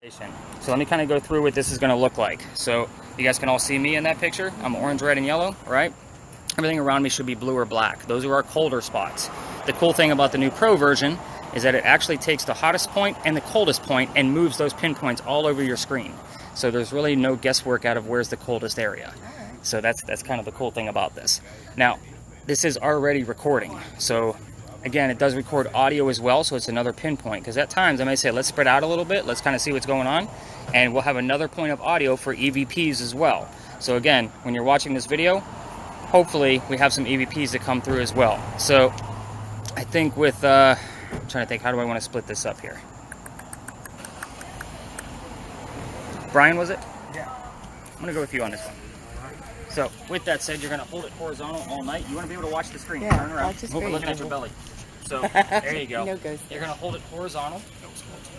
So let me kind of go through what this is going to look like. So you guys can all see me in that picture. I'm orange, red, and yellow, right? Everything around me should be blue or black. Those are our colder spots. The cool thing about the new Pro version is that it actually takes the hottest point and the coldest point and moves those pinpoints all over your screen. So there's really no guesswork out of where's the coldest area. So that's kind of the cool thing about this. Now, this is already recording. So again, it does record audio as well, so it's another pinpoint. Because at times I may say, let's spread out a little bit, let's kind of see what's going on. And we'll have another point of audio for EVPs as well. So again, when you're watching this video, hopefully we have some EVPs that come through as well. So I think with, I'm trying to think, how do I want to split this up here? Brian, was it? Yeah. I'm going to go with you on this one. So with that said, you're going to hold it horizontal all night. You want to be able to watch the screen. Yeah, Turn around. that's We're looking at your belly. So there you go. No ghost. You're going to hold it horizontal.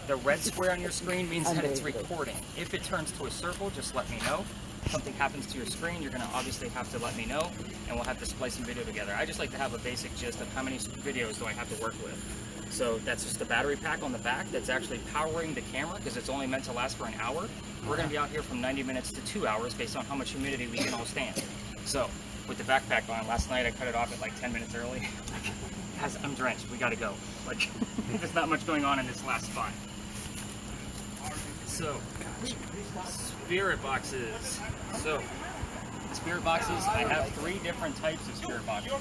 The red square on your screen means that it's recording. If it turns to a circle, just let me know. If something happens to your screen, you're going to obviously have to let me know, and we'll have to splice some video together. I just like to have a basic gist of how many videos do I have to work with. So that's just the battery pack on the back that's actually powering the camera, because it's only meant to last for an hour. We're going to be out here from 90 minutes to 2 hours based on how much humidity we can all stand. So with the backpack on, last night I cut it off at like 10 minutes early. I'm drenched, we got to go. Like, there's not much going on in this last spot. So, spirit boxes. So, spirit boxes, I have 3 different types of spirit boxes.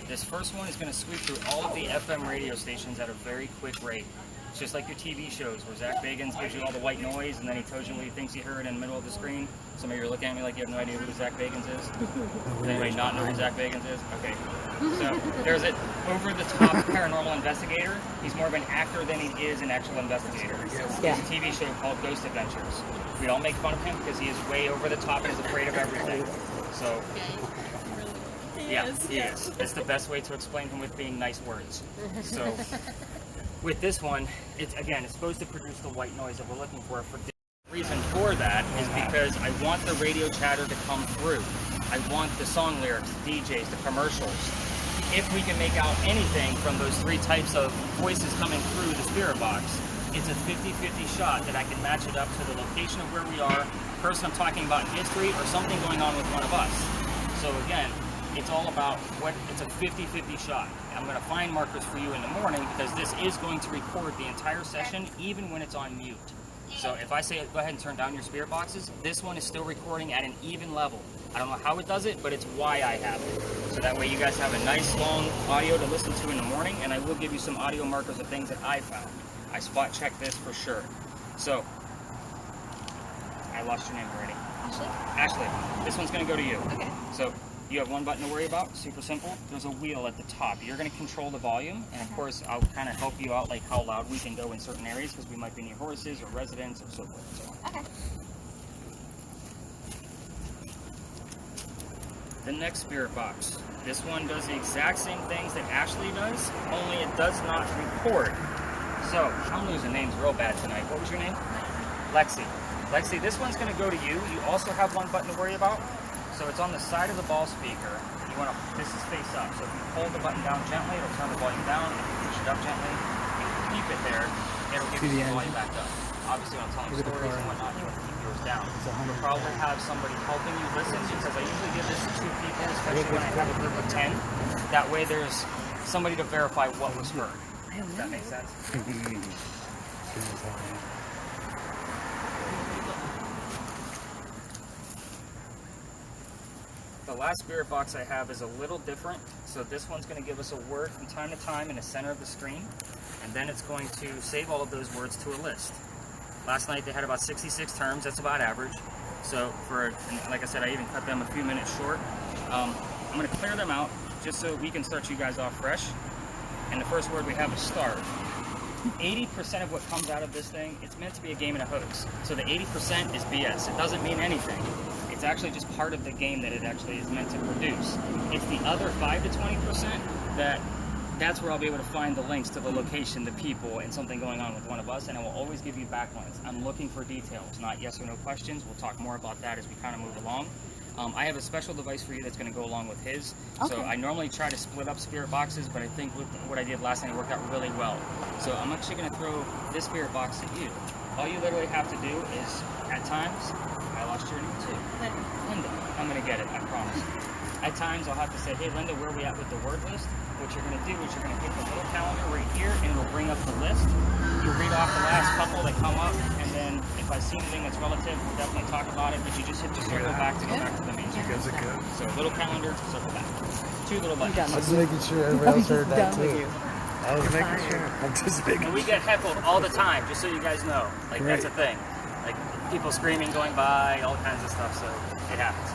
This first one is going to sweep through all of the FM radio stations at a very quick rate. It's just like your TV shows where Zach Bagans gives you all the white noise and then he tells you what he thinks he heard in the middle of the screen. Some of you are looking at me like you have no idea who Zach Bagans is. Does anybody not know who Zach Bagans is? Okay. So there's an over-the-top paranormal investigator. He's more of an actor than he is an actual investigator. Yeah. There's a TV show called Ghost Adventures. We all make fun of him because he is way over the top and is afraid of everything. So, yeah, he is. It's the best way to explain him with being nice words. So, with this one, it's supposed to produce the white noise that we're looking for. The reason for that is because I want the radio chatter to come through. I want the song lyrics, the DJs, the commercials. If we can make out anything from those 3 types of voices coming through the spirit box, it's a 50-50 shot that I can match it up to the location of where we are, person I'm talking about in history, or something going on with one of us. So again, it's all about it's a 50-50 shot. I'm going to find markers for you in the morning because this is going to record the entire session even when it's on mute. So if I say go ahead and turn down your spirit boxes, this one is still recording at an even level. I don't know how it does it, but it's why I have it. So that way you guys have a nice long audio to listen to in the morning, and I will give you some audio markers of things that I found. I spot checked this for sure. So, I lost your name already. Ashley, this one's going to go to you. Okay. So, you have one button to worry about, super simple. There's a wheel at the top. You're going to control the volume, and of course, I'll kind of help you out, like how loud we can go in certain areas, because we might be near horses or residents or so forth and so on. Okay. The next spirit box. This one does the exact same things that Ashley does, only it does not record. So, I'm losing names real bad tonight. What was your name? Lexi. Lexi, this one's going to go to you. You also have one button to worry about. So it's on the side of the ball speaker. You want to, this is face up. So if you hold the button down gently, it'll turn the volume down. If you push it up gently, if you keep it there, it'll give you the volume back up. Obviously, when I'm telling stories and whatnot, you want to keep yours down. You'll probably have somebody helping you listen, because I usually give this to 2 people, especially when I have a group of 10. That way there's somebody to verify what was heard. Does that make sense? The last spirit box I have is a little different. So this one's going to give us a word from time to time in the center of the screen. And then it's going to save all of those words to a list. Last night they had about 66 terms. That's about average. So like I said, I even cut them a few minutes short. I'm going to clear them out just so we can start you guys off fresh. And the first word we have is starve. 80% of what comes out of this thing, it's meant to be a game and a hoax. So the 80% is BS. It doesn't mean anything. It's actually just part of the game that it actually is meant to produce. It's the other 5 to 20% that's where I'll be able to find the links to the location, the people, and something going on with one of us, and I will always give you backlinks. I'm looking for details, not yes or no questions. We'll talk more about that as we kind of move along. I have a special device for you that's going to go along with his. Okay. So I normally try to split up spirit boxes, but I think with what I did last night, it worked out really well. So I'm actually going to throw this spirit box at you. All you literally have to do is, at times, I lost your name too. Linda. I'm going to get it, I promise. At times, I'll have to say, hey, Linda, where are we at with the word list? What you're going to do is you're going to hit the little calendar right here, and it'll bring up the list. You read off the last couple that come up, and then if I see anything that's relative, we'll definitely talk about it, but you just hit the circle back to go back to the main circle. So little calendar, circle back. 2 little buttons. I was making sure everybody else heard that too. I was making sure. I'm just making And we get heckled all the time, just so you guys know. Like, that's a thing. Like, people screaming, going by, all kinds of stuff, so it happens.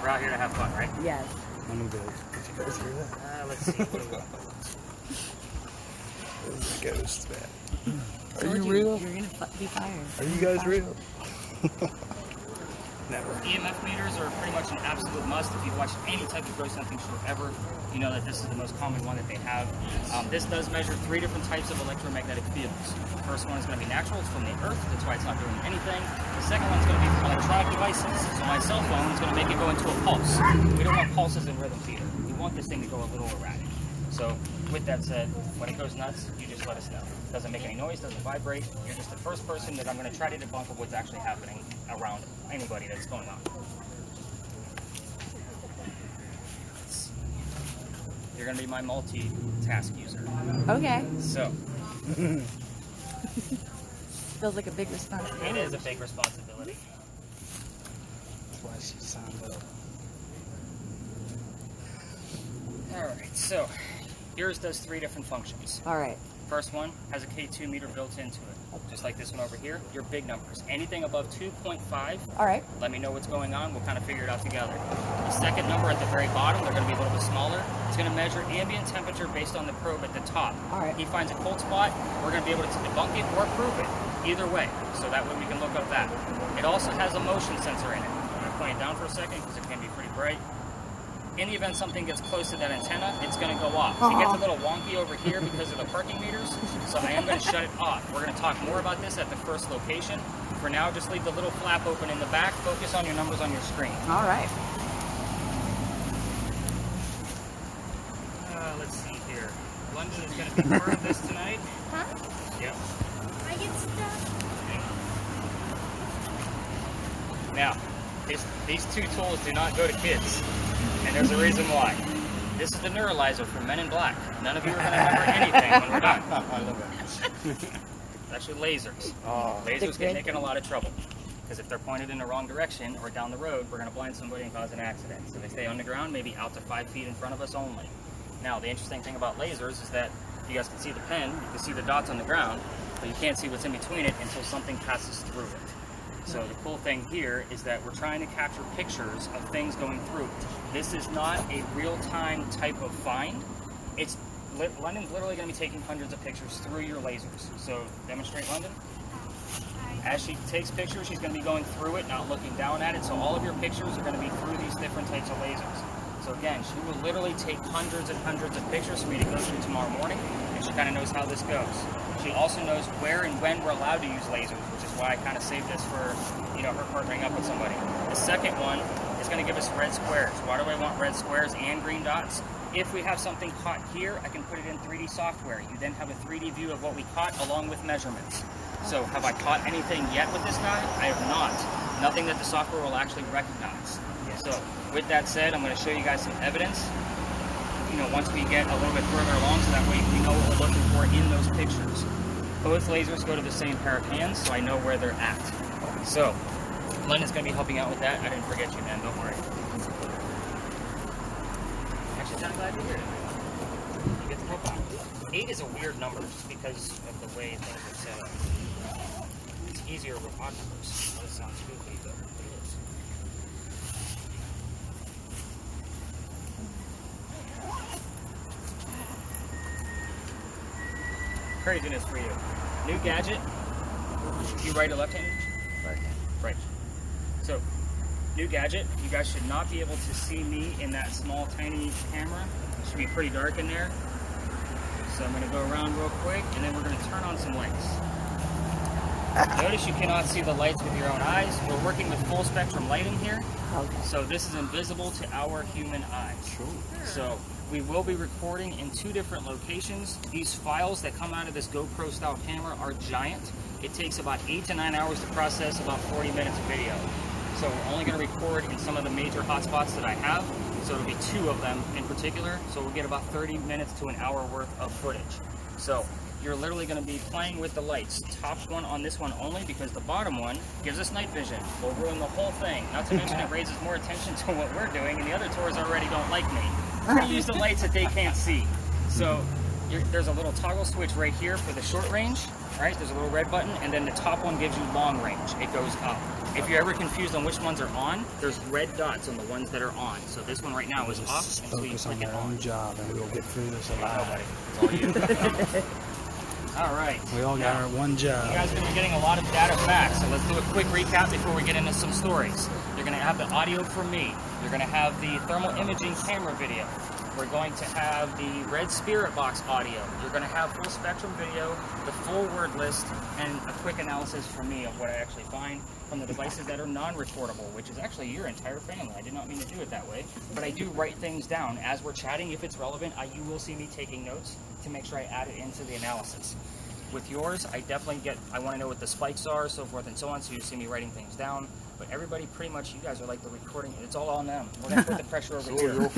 We're out here to have fun, right? Yes. I knew that. Did you guys hear that? Let's see. Ghost, man. Are you real? You're going to be fired. Are you guys real? Never. EMF meters are pretty much an absolute must. If you've watched any type of ghost hunting show ever, you know that this is the most common one that they have. This does measure 3 different types of electromagnetic fields. The first one is going to be natural. It's from the earth. That's why it's not doing anything. The second one's going to be from electronic devices. So my cell phone is going to make it go into a pulse. We don't want pulses in rhythm theater. We want this thing to go a little erratic. So with that said, when it goes nuts, you just let us know. It doesn't make any noise, doesn't vibrate. You're just the first person that I'm going to try to debunk of what's actually happening around anybody that's going on. You're going to be my multitask user. Okay. So. Feels like a big responsibility. It is a big responsibility. That's why she signed up. Alright, so yours does 3 different functions. Alright. First one has a K2 meter built into it. Just like this one over here, your big numbers. Anything above 2.5, alright, let me know what's going on. We'll kind of figure it out together. The second number at the very bottom, they're going to be a little bit smaller. It's going to measure ambient temperature based on the probe at the top. Alright. He finds a cold spot, we're going to be able to debunk it or prove it. Either way. So that way we can look up that. It also has a motion sensor in it. I'm going to point it down for a second because it can be pretty bright. In the event something gets close to that antenna, it's going to go off. It gets a little wonky over here because of the parking meters, so I am going to shut it off. We're going to talk more about this at the first location. For now, just leave the little flap open in the back. Focus on your numbers on your screen. All right. Let's see here. London is going to be part of this tonight. Huh? Yep. I get stuck. Now, these 2 tools do not go to kids. And there's a reason why. This is the neuralizer for Men in Black. None of you are going to remember anything when we're done. I love it. It's actually lasers. Oh. Lasers get Nick in a lot of trouble. Because if they're pointed in the wrong direction or down the road, we're going to blind somebody and cause an accident. So they stay on the ground, maybe out to 5 feet in front of us only. Now, the interesting thing about lasers is that you guys can see the pen, you can see the dots on the ground, but you can't see what's in between it until something passes through it. So the cool thing here is that we're trying to capture pictures of things going through it. This is not a real-time type of find. London's literally going to be taking hundreds of pictures through your lasers. So demonstrate, London. As she takes pictures, she's going to be going through it, not looking down at it. So all of your pictures are going to be through these different types of lasers. So again, she will literally take hundreds and hundreds of pictures for me to go through tomorrow morning, and she kind of knows how this goes. She also knows where and when we're allowed to use lasers, which is why I kind of saved this for, her partnering up with somebody. The second one is going to give us red squares. Why do I want red squares and green dots? If we have something caught here, I can put it in 3D software. You then have a 3D view of what we caught along with measurements. So have I caught anything yet with this guy? I have not. Nothing that the software will actually recognize. So with that said, I'm going to show you guys some evidence, once we get a little bit further along, so that way we know what we're looking for in those pictures. Both lasers go to the same pair of hands, so I know where they're at. So London's going to be helping out with that. I didn't forget you, man. Don't worry. Actually, I'm glad you're here. You get the help out. 8 is a weird number just because of the way things are set up. It's easier with odd numbers. That sounds goofy, but it is. Craziness for you. New gadget. You right or left-handed? Right. Right. So, new gadget. You guys should not be able to see me in that small, tiny camera. It should be pretty dark in there. So I'm going to go around real quick, and then we're going to turn on some lights. Notice you cannot see the lights with your own eyes. We're working with full spectrum lighting here. Okay. So this is invisible to our human eyes. Sure. So we will be recording in 2 different locations. These files that come out of this GoPro style camera are giant. it takes about 8 to 9 hours to process about 40 minutes of video. So we're only going to record in some of the major hotspots that I have. So it'll be 2 of them in particular. So we'll get about 30 minutes to an hour worth of footage. So you're literally going to be playing with the lights. Top one on this one only because the bottom one gives us night vision. We'll ruin the whole thing. Not to mention it raises more attention to what we're doing, and the other tours already don't like me. We're going to use the lights that they can't see. So there's a little toggle switch right here for the short range. Right? There's a little red button, and then the top one gives you long range. It goes up. If you're ever confused on which ones are on, there's red dots on the ones that are on. So this one right now is off. Just and so you focus on click it our own on. job, and we'll get through this It's alive. all you. All right. We all got Now, our one job. you guys are going to be getting a lot of data facts, so let's do a quick recap before we get into some stories. You're going to have the audio from me. You're going to have the thermal imaging camera video. We're going to have the red spirit box audio. You're going to have full spectrum video, the full word list, and a quick analysis from me of what I actually find from the devices that are non-recordable, which is actually your entire family. I did not mean to do it that way, but I do write things down as we're chatting. If it's relevant, you will see me taking notes to make sure I add it into the analysis. With yours, I want to know what the spikes are, so forth and so on, so you see me writing things down. But everybody, pretty much, you guys are like the recording. It's all on them. We're going to put the pressure over here.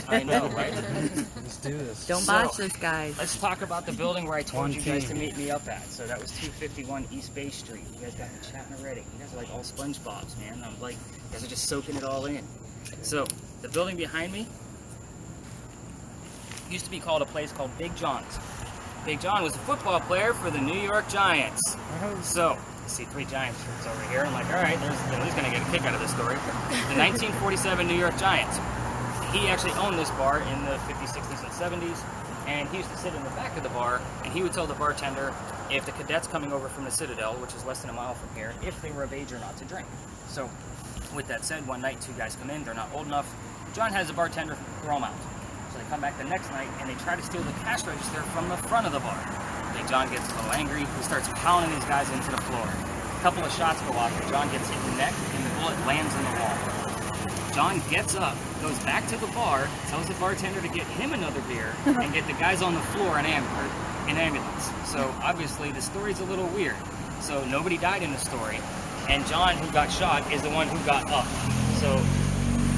I know, right? Let's do this. Don't botch this, guys. Let's talk about the building where I told One you guys to team. meet me up at. So that was 251 East Bay Street. You guys got me chatting already. You guys are like all SpongeBobs, man. I'm like, you guys are just soaking it all in. So the building behind me used to be called a place called Big John's. Big John was a football player for the New York Giants. So, you see 3 Giants shirts over here. I'm like, all right, he's going to get a kick out of this story. The 1947 New York Giants. He actually owned this bar in the 50s, 60s, and 70s. And he used to sit in the back of the bar, and he would tell the bartender if the cadets coming over from the Citadel, which is less than a mile from here, if they were of age or not to drink. So, with that said, one night 2 guys come in, they're not old enough. John has the bartender throw them out. So they come back the next night and they try to steal the cash register from the front of the bar. Big John gets a little angry. He starts pounding these guys into the floor. A couple of shots go off and John gets hit in the neck and the bullet lands in the wall. John gets up, goes back to the bar, tells the bartender to get him another beer and get the guys on the floor in ambulance. So obviously the story's a little weird. So nobody died in the story. And John, who got shot, is the one who got up. So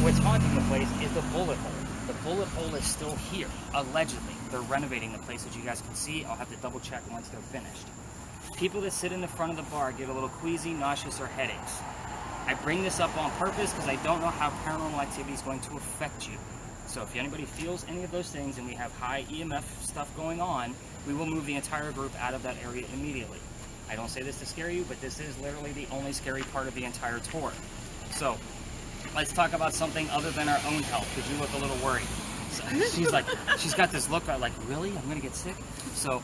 what's haunting the place is the bullet hole. The bullet hole is still here, allegedly. They're renovating the place, as you guys can see. I'll have to double check once they're finished. People that sit in the front of the bar get a little queasy, nauseous, or headaches. I bring this up on purpose because I don't know how paranormal activity is going to affect you. So if anybody feels any of those things and we have high EMF stuff going on, we will move the entire group out of that area immediately. I don't say this to scare you, but this is literally the only scary part of the entire tour. So let's talk about something other than our own health, because you look a little worried. So she's got this look like, really? I'm going to get sick? So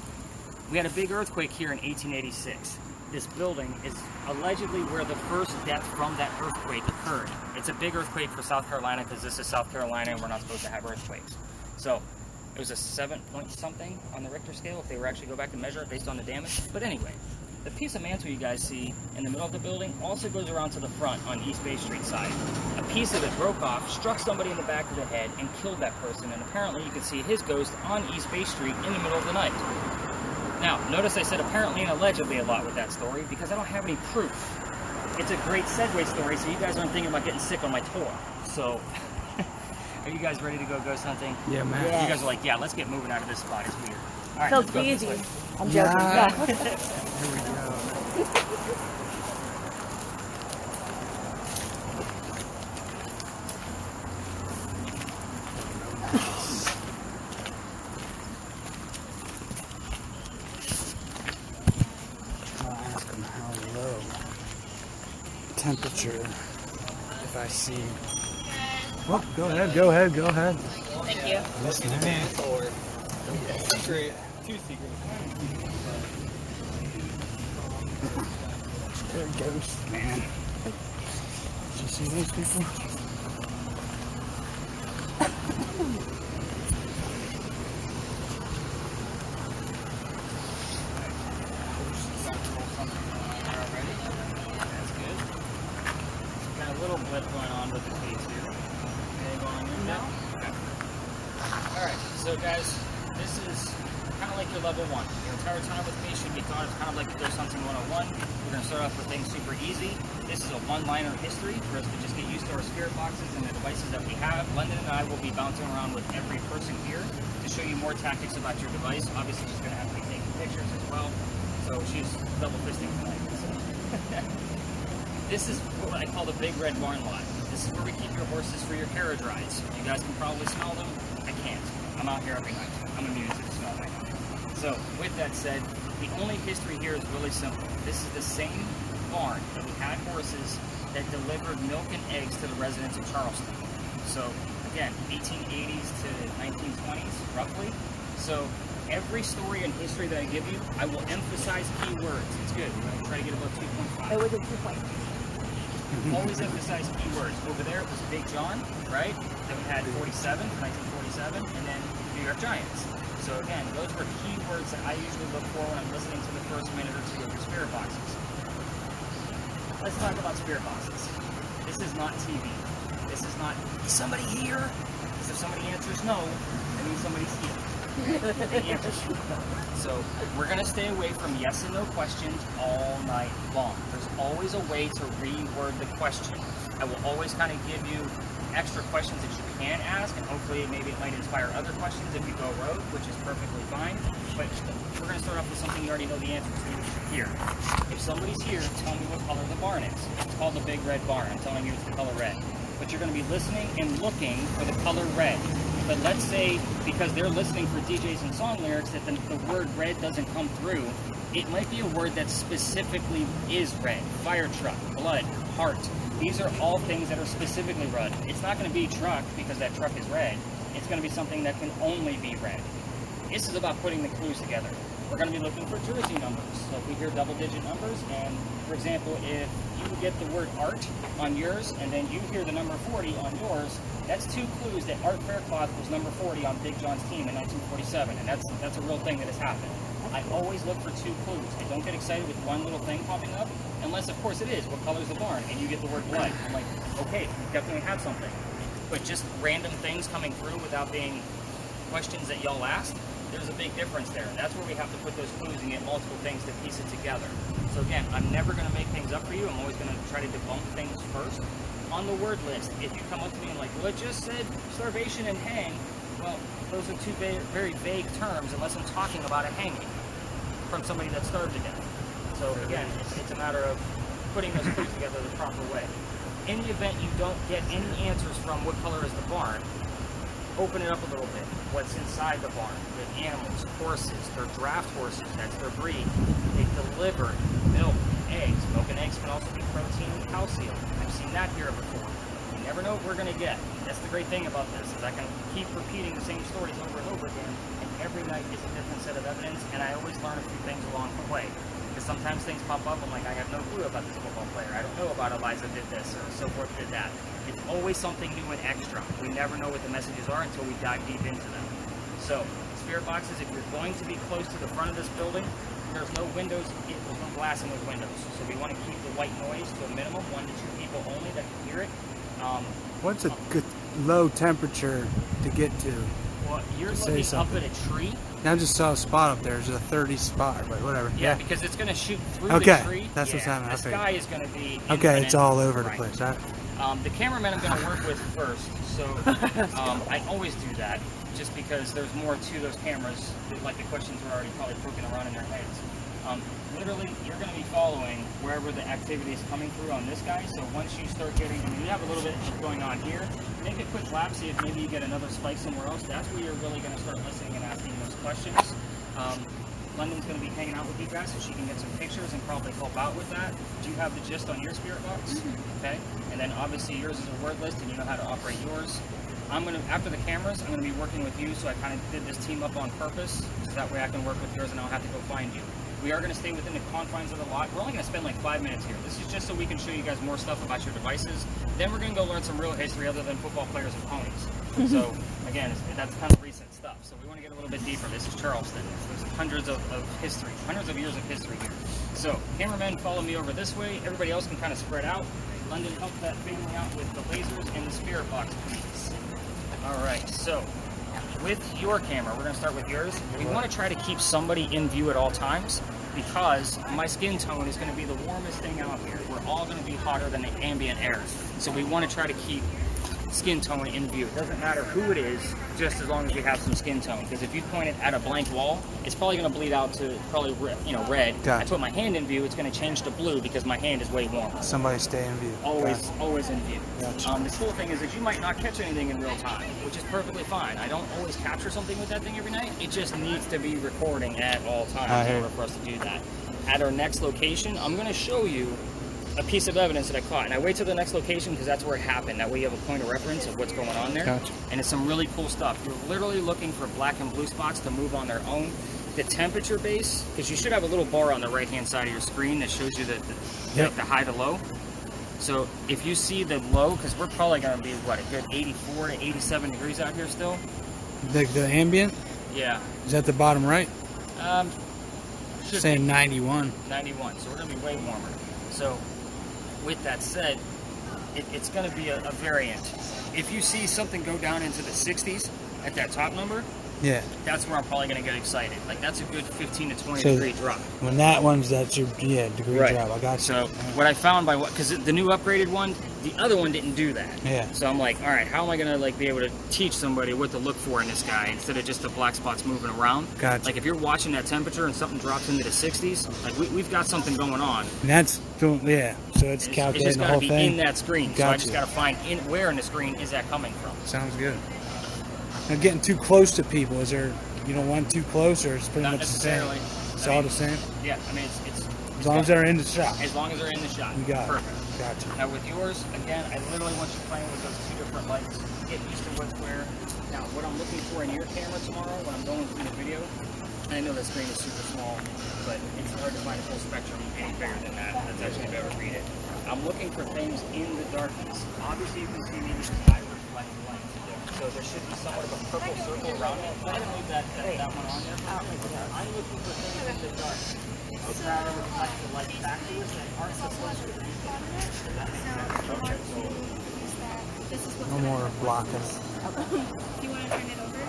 we had a big earthquake here in 1886. This building is allegedly where the first death from that earthquake occurred. It's a big earthquake for South Carolina because this is South Carolina and we're not supposed to have earthquakes. So it was a 7 point something on the Richter scale if they were actually go back and measure it based on the damage. But anyway, the piece of mantle you guys see in the middle of the building also goes around to the front on East Bay Street side. A piece of it broke off, struck somebody in the back of the head, and killed that person. And apparently you can see his ghost on East Bay Street in the middle of the night. Now, notice I said apparently and allegedly a lot with that story because I don't have any proof. It's a great segue story, so you guys aren't thinking about getting sick on my tour. So, are you guys ready to go ghost hunting? Yeah, man. Yeah. You guys are like, yeah, let's get moving out of this spot. It's weird. All right, So let's go this easy. way. I'm joking. Yeah. Yeah. Here we go. I'll ask him how low temperature if I see. Well, go ahead, go ahead, go ahead. Thank you. Listen, Secret. 2 secrets. There it goes, man. Did you see those people? That's good. Got a little blip going on with the case here. Anything going on your No. Okay. Alright, so guys, this is kind of like your level 1. Your entire time with me should be thought of kind of like Ghost Hunting 101. We're going to start off with things super easy. This is a one-liner history for us to just get used to our spirit boxes and the devices that we have. London and I will be bouncing around with every person here to show you more tactics about your device. Obviously, she's going to have to be taking pictures as well. So she's double fisting tonight. So. This is what I call the big red barn lot. This is where we keep your horses for your carriage rides. You guys can probably smell them. I can't. I'm out here every night. I'm immune to the smell right now. So, with that said, the only history here is really simple. This is the same barn that we had horses that delivered milk and eggs to the residents of Charleston. So, again, 1880s to 1920s, roughly. So, every story and history that I give you, I will emphasize keywords. It's good. We're going to try to get above 2.5. It was a 2.5. Always emphasize keywords. Over there, it was Big John, right? Then we had 1947, and then New York Giants. So again, those were keywords that I usually look for when I'm listening to the first minute or two of your spirit boxes. Let's talk about spirit boxes. This is not TV. This is not, is somebody here? Because if somebody answers no, that means somebody's here. So we're going to stay away from yes and no questions all night long. There's always a way to reword the question. I will always kind of give you extra questions that you can ask, and hopefully maybe it might inspire other questions if you go rogue, which is perfectly fine. But we're going to start off with something you already know the answer to here. If somebody's here, tell me what color the barn is. It's called the Big Red Barn. I'm telling you it's the color red. But you're going to be listening and looking for the color red. But let's say, because they're listening for DJs and song lyrics, that the word red doesn't come through, it might be a word that specifically is red. Fire truck, blood, heart. These are all things that are specifically red. It's not going to be truck because that truck is red. It's going to be something that can only be red. This is about putting the clues together. We're going to be looking for jersey numbers. So if we hear double-digit numbers, and for example, if you get the word art on yours, and then you hear the number 40 on yours, that's 2 clues that Art Faircloth was number 40 on Big John's team in 1947, and that's a real thing that has happened. I always look for 2 clues. I don't get excited with one little thing popping up, unless, of course, it is, what color is the barn, and you get the word blood. I'm like, okay, you definitely have something. But just random things coming through without being questions that y'all asked, there's a big difference there. That's where we have to put those clues and get multiple things to piece it together. So again, I'm never going to make things up for you. I'm always going to try to debunk things first. On the word list, if you come up to me and like, well, it just said starvation and hang, well, those are 2 very vague terms unless I'm talking about a hanging from somebody that starved to death. So again, it's a matter of putting those clues together the proper way. In the event you don't get any answers from what color is the barn, open it up a little bit. What's inside the barn? The animals, horses, they're draft horses, that's their breed. They deliver milk, eggs. Milk and eggs can also be protein and calcium. I've seen that here before. You never know what we're going to get. That's the great thing about this, is I can keep repeating the same stories over and over again, and every night is a different set of evidence, and I always learn a few things along the way. Because sometimes things pop up, I'm like, I have no clue about this football player. I don't know about Eliza did this, or so forth did that. It's always something new and extra. We never know what the messages are until we dive deep into them. So, spirit boxes, if you're going to be close to the front of this building, there's no windows, there's no glass in those windows. So we want to keep the white noise to a minimum, 1 to 2 people only that can hear it. What's a good low temperature to get to? Well, you're looking up at a tree. I just saw a spot up there. There's a 30 spot, but whatever. Yeah, because it's going to shoot through the tree. That's what's happening. The sky is going to be infinite. Okay, it's all over the place. Right? The cameraman I'm going to work with first, so I always do that, just because there's more to those cameras, like the questions are already probably poking around in their heads. Literally, you're going to be following wherever the activity is coming through on this guy, so once you start getting, I mean, you have a little bit going on here, make a quick lap, see if maybe you get another spike somewhere else. That's where you're really going to start listening and asking those questions. London's going to be hanging out with you guys, so she can get some pictures and probably help out with that. Do you have the gist on your spirit box? Okay, and then obviously yours is a word list, and you know how to operate yours. I'm going to, after the cameras, I'm going to be working with you, so I kind of did this team up on purpose, so that way I can work with yours and I don't have to go find you. We are going to stay within the confines of the lot. We're only going to spend like 5 minutes here. This is just so we can show you guys more stuff about your devices. Then we're going to go learn some real history other than football players and ponies. So, again, that's kind of recent stuff. So we want to get a little bit deeper. This is Charleston. There's hundreds of history, hundreds of years of history here. So, cameramen, follow me over this way. Everybody else can kind of spread out. London, help that family out with the lasers and the spirit box, please. All right, so with your camera, we're going to start with yours. We want to try to keep somebody in view at all times because my skin tone is going to be the warmest thing out here. We're all going to be hotter than the ambient air. So we want to try to keep skin tone in view. It doesn't matter who it is, just as long as we have some skin tone. Because if you point it at a blank wall, it's probably going to bleed out to probably red. Gotcha. I put my hand in view, it's going to change to blue because my hand is way warmer. Somebody stay in view. Always in view. Gotcha. The cool thing is that you might not catch anything in real time, which is perfectly fine. I don't always capture something with that thing every night. It just needs to be recording at all times in order for us to do that. At our next location, I'm going to show you a piece of evidence that I caught, and I wait till the next location because that's where it happened. That way you have a point of reference of what's going on there. Gotcha. And it's some really cool stuff. You're literally looking for black and blue spots to move on their own. The temperature base, because you should have a little bar on the right hand side of your screen that shows you the high to low. So if you see the low, because we're probably going to be what, a good 84 to 87 degrees out here still. The ambient? Yeah. Is that the bottom right? Saying 91. 91. So we're going to be way warmer. So with that said, it's going to be a variant. If you see something go down into the 60s at that top number, yeah, that's where I'm probably going to get excited. Like that's a good 15 to 20 so degree drop. When that one's that's your degree drop. I got you. So what I found because the new upgraded one, the other one didn't do that. Yeah. So I'm like, all right, how am I going to be able to teach somebody what to look for in this guy instead of just the black spots moving around? Gotcha. Like if you're watching that temperature and something drops into the 60s, like we've got something going on. And that's yeah. So it's calculating just the got whole to be thing in that screen. Gotcha. So I just got to find where in the screen is that coming from. Sounds good. Now getting too close to people, is there? You don't want too close, or it's pretty Not much the same? necessarily. It's all the same? Yeah, I mean, it's as long as they're in the shot. As long as they're in the shot. You got Perfect. it. Gotcha. Now with yours, again, I literally want you playing with those two different lights. Get used to what's where. Now, what I'm looking for in your camera tomorrow when I'm going through the video, and I know the screen is super small, but it's hard to find a full spectrum any bigger than that. That's actually better to read it. I'm looking for things in the darkness. Obviously, you can see me with the reflecting light. So there should be somewhat of a purple circle around it. Go ahead and leave that one on there. I'm looking for things in the dark. So try to reflect the light back to us that aren't supposed to be there. No more blocking. Do you want to turn it over?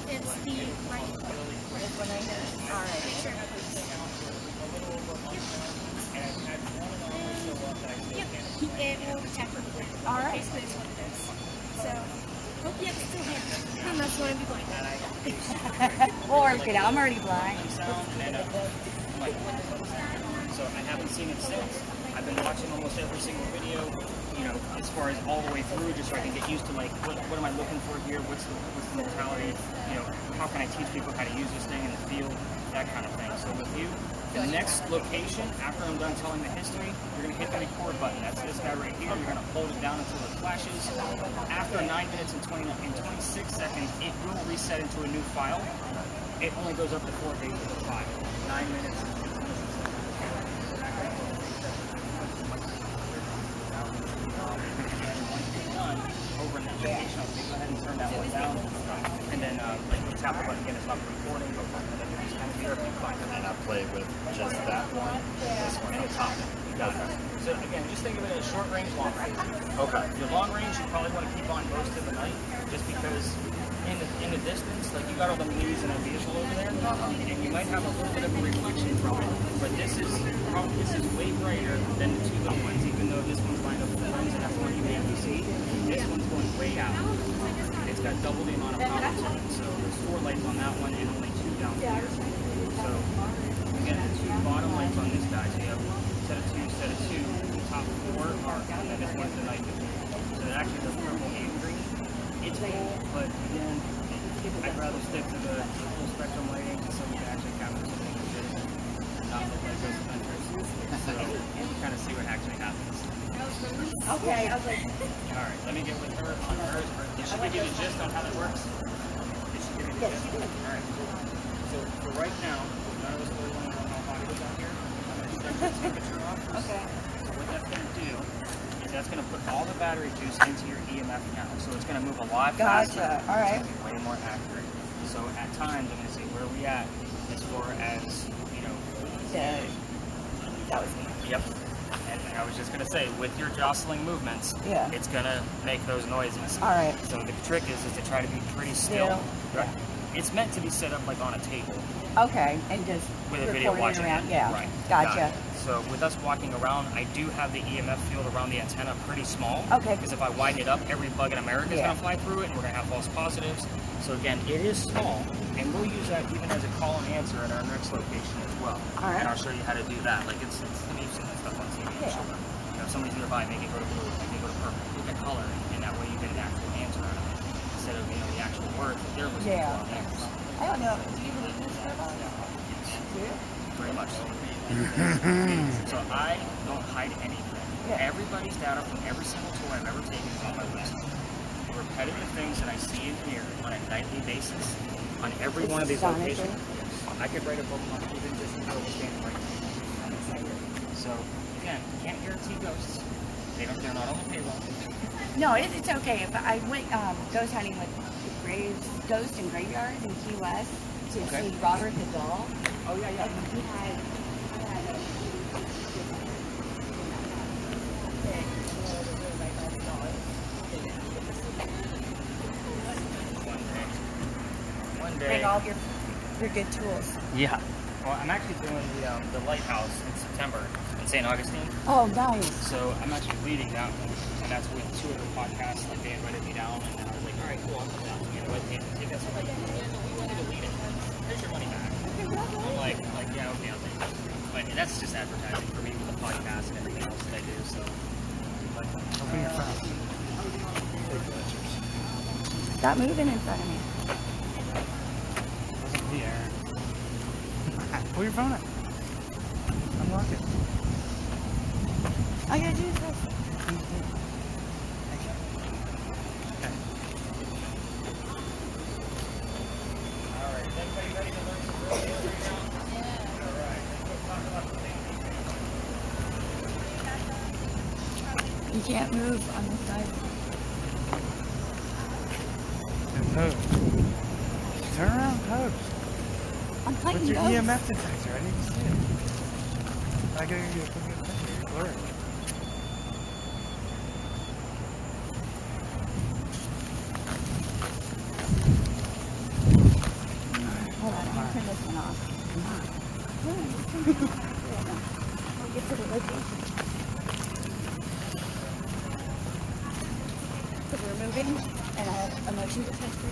It's the right. This one right here. All right. Sure. Yep. It will protect it. All right. Basically, it's what it is. So, yeah, it's still here. Unless you want to be blind. We'll work it out. I'm already blind. So I haven't seen it since. I've been watching almost every single video, as far as all the way through, just so I can get used to what am I looking for here? What's the mentality? How can I teach people how to use this thing in the field? That kind of thing. So with you, the next location, after I'm done telling the history, you're going to hit the record button. That's this guy right here. You're going to hold it down until it flashes. After 9 minutes and 26 seconds, it will reset into a new file. It only goes up to 4 days of the file. 9 minutes and 26 seconds. Done over in that location. So go ahead and turn that one down. And then tap the button again to stop recording. And I play with just that one, this one on top. Got it. So again, just think of it as short range, long range. Okay. Your long range, you probably want to keep on most of the night, just because in the distance, like you got all the news and a vehicle over there, and you might have a little bit of a reflection from it. But this is way brighter than the two little ones, even though this one's lined up with the lens and that's the one you can see. This one's going way out. It's got double the amount of power to it. So there's 4 lights on that one and only 2 down here. So again, the 2 bottom lights on this guy, so you have set of 2, set of 2. The top 4 are, and then this one's the night vision. So it actually does purple and green. It's cool, but again, I'd rather stick to the full spectrum lighting so we can actually capture something legit, not look like Ghost Adventures. So kind of see what actually happens. Okay, I was like, All right, let me get with her on hers. Did she give you the gist on how that works? Did she give you the gist? All right. So for right now, none of us really want to know how hot it is out here. I'm going to start the temperature off. okay. So what that's going to do is that's going to put all the battery juice into your EMF now. So it's going to move a lot faster. Gotcha. All right. It's going to be way more accurate. So at times, I'm going to say, where are we at as far as, That was me. Yep. And I was just gonna say, with your jostling movements, Yeah. it's gonna make those noises. All right. So the trick is to try to be pretty still. Right. It's meant to be set up like on a table Okay, and just with a video recording watching around. it. Yeah. Right. Gotcha. Got it. So with us walking around, I do have the EMF field around the antenna pretty small. Okay. Because if I widen it up, every bug in America is gonna fly through it, and we're gonna have false positives. So again, it is small, and we'll use that even as a call and answer at our next location as well. All right. And I'll show you how to do that. Like you've seen that stuff on TV. Yeah. So, you know, if somebody's nearby, make it go to blue, make it go to purple, look at color, and that way you get an actual answer out of it instead of the actual words that they're listening to on theirs. I don't know. Do you believe this stuff? Very much so. So I don't hide anything. Yeah. Everybody's data from every single tour I've ever taken is on my list. The repetitive things that I see in here on a nightly basis on every one of these locations. I could write a book on even just the girl standing right now. So again, can't guarantee ghosts. They're not on the payroll. No, it's okay. If I went ghost hunting with ghosts and graveyards in Key West to see Robert the doll. Oh yeah, yeah. And he had One day. bring all your good tools. Yeah. Well, I'm actually doing the lighthouse in September in St. Augustine. Oh, nice. So I'm actually leading that one, and that's with 2 other podcasts. Like they invited me down, and I was like, all right, cool, I'll come down. You know what? Take that. So like, yeah, no, we wanted to lead it. Here's your money back. I'm like, yeah, okay, I'll take it. But that's just advertising for me with the podcast and everything else that I do. So. But, Open your phone. Stop moving in front of me. Wasn't me, Aaron. Pull your phone up. Unlock it. I gotta do this. Alright, is everybody ready to learn some real history now? Yeah. Alright, let's talk about the things. You can't move on this side. And post. Turn around, post. I'm playing What's your ghosts. EMF detector? I need to see it. I gotta get a picture. Blur it. Hold on, I'm gonna turn this one off. Come on. We'll get to the location. So we're moving, and I have a motion detector.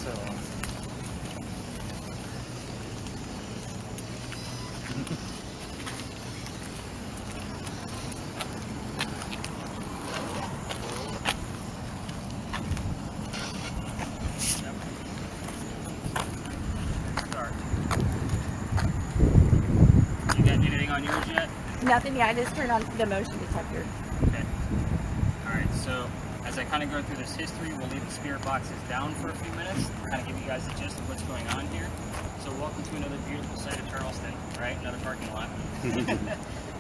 So, Start. You got anything on yours yet? Nothing, yeah, I just turned on the motion detector. Okay. Alright, so as I kind of go through this history, we'll leave the spirit boxes down for a few minutes, kind of give you guys the gist of what's going on here. So welcome to another beautiful site of Charleston, right? Another parking lot.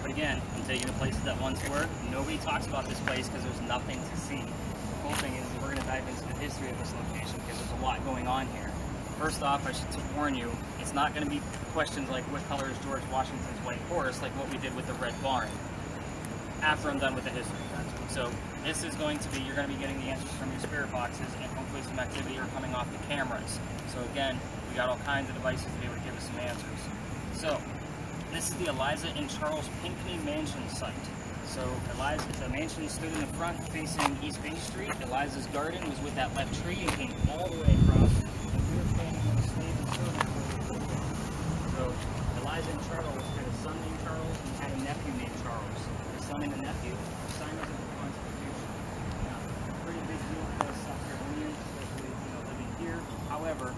But again, I'm taking the places that once were. Nobody talks about this place because there's nothing to see. The cool thing is we're going to dive into the history of this location because there's a lot going on here. First off, I should warn you, it's not going to be questions like what color is George Washington's white horse, like what we did with the Red Barn, after I'm done with the history. So this is going to be, you're going to be getting the answers from your spirit boxes, and hopefully some activity are coming off the cameras. So again, we got all kinds of devices to be able to give us some answers. So this is the Eliza and Charles Pinckney Mansion site. So Eliza, the mansion stood in the front facing East Bay Street. Eliza's garden was with that left tree and came all the way across. And we were standing with a slave and servant. So Eliza and Charles had a son named Charles and had a nephew named Charles. The son and the nephew were signers of the Constitution. Now, pretty big deal for us South Carolinians, especially living here. However,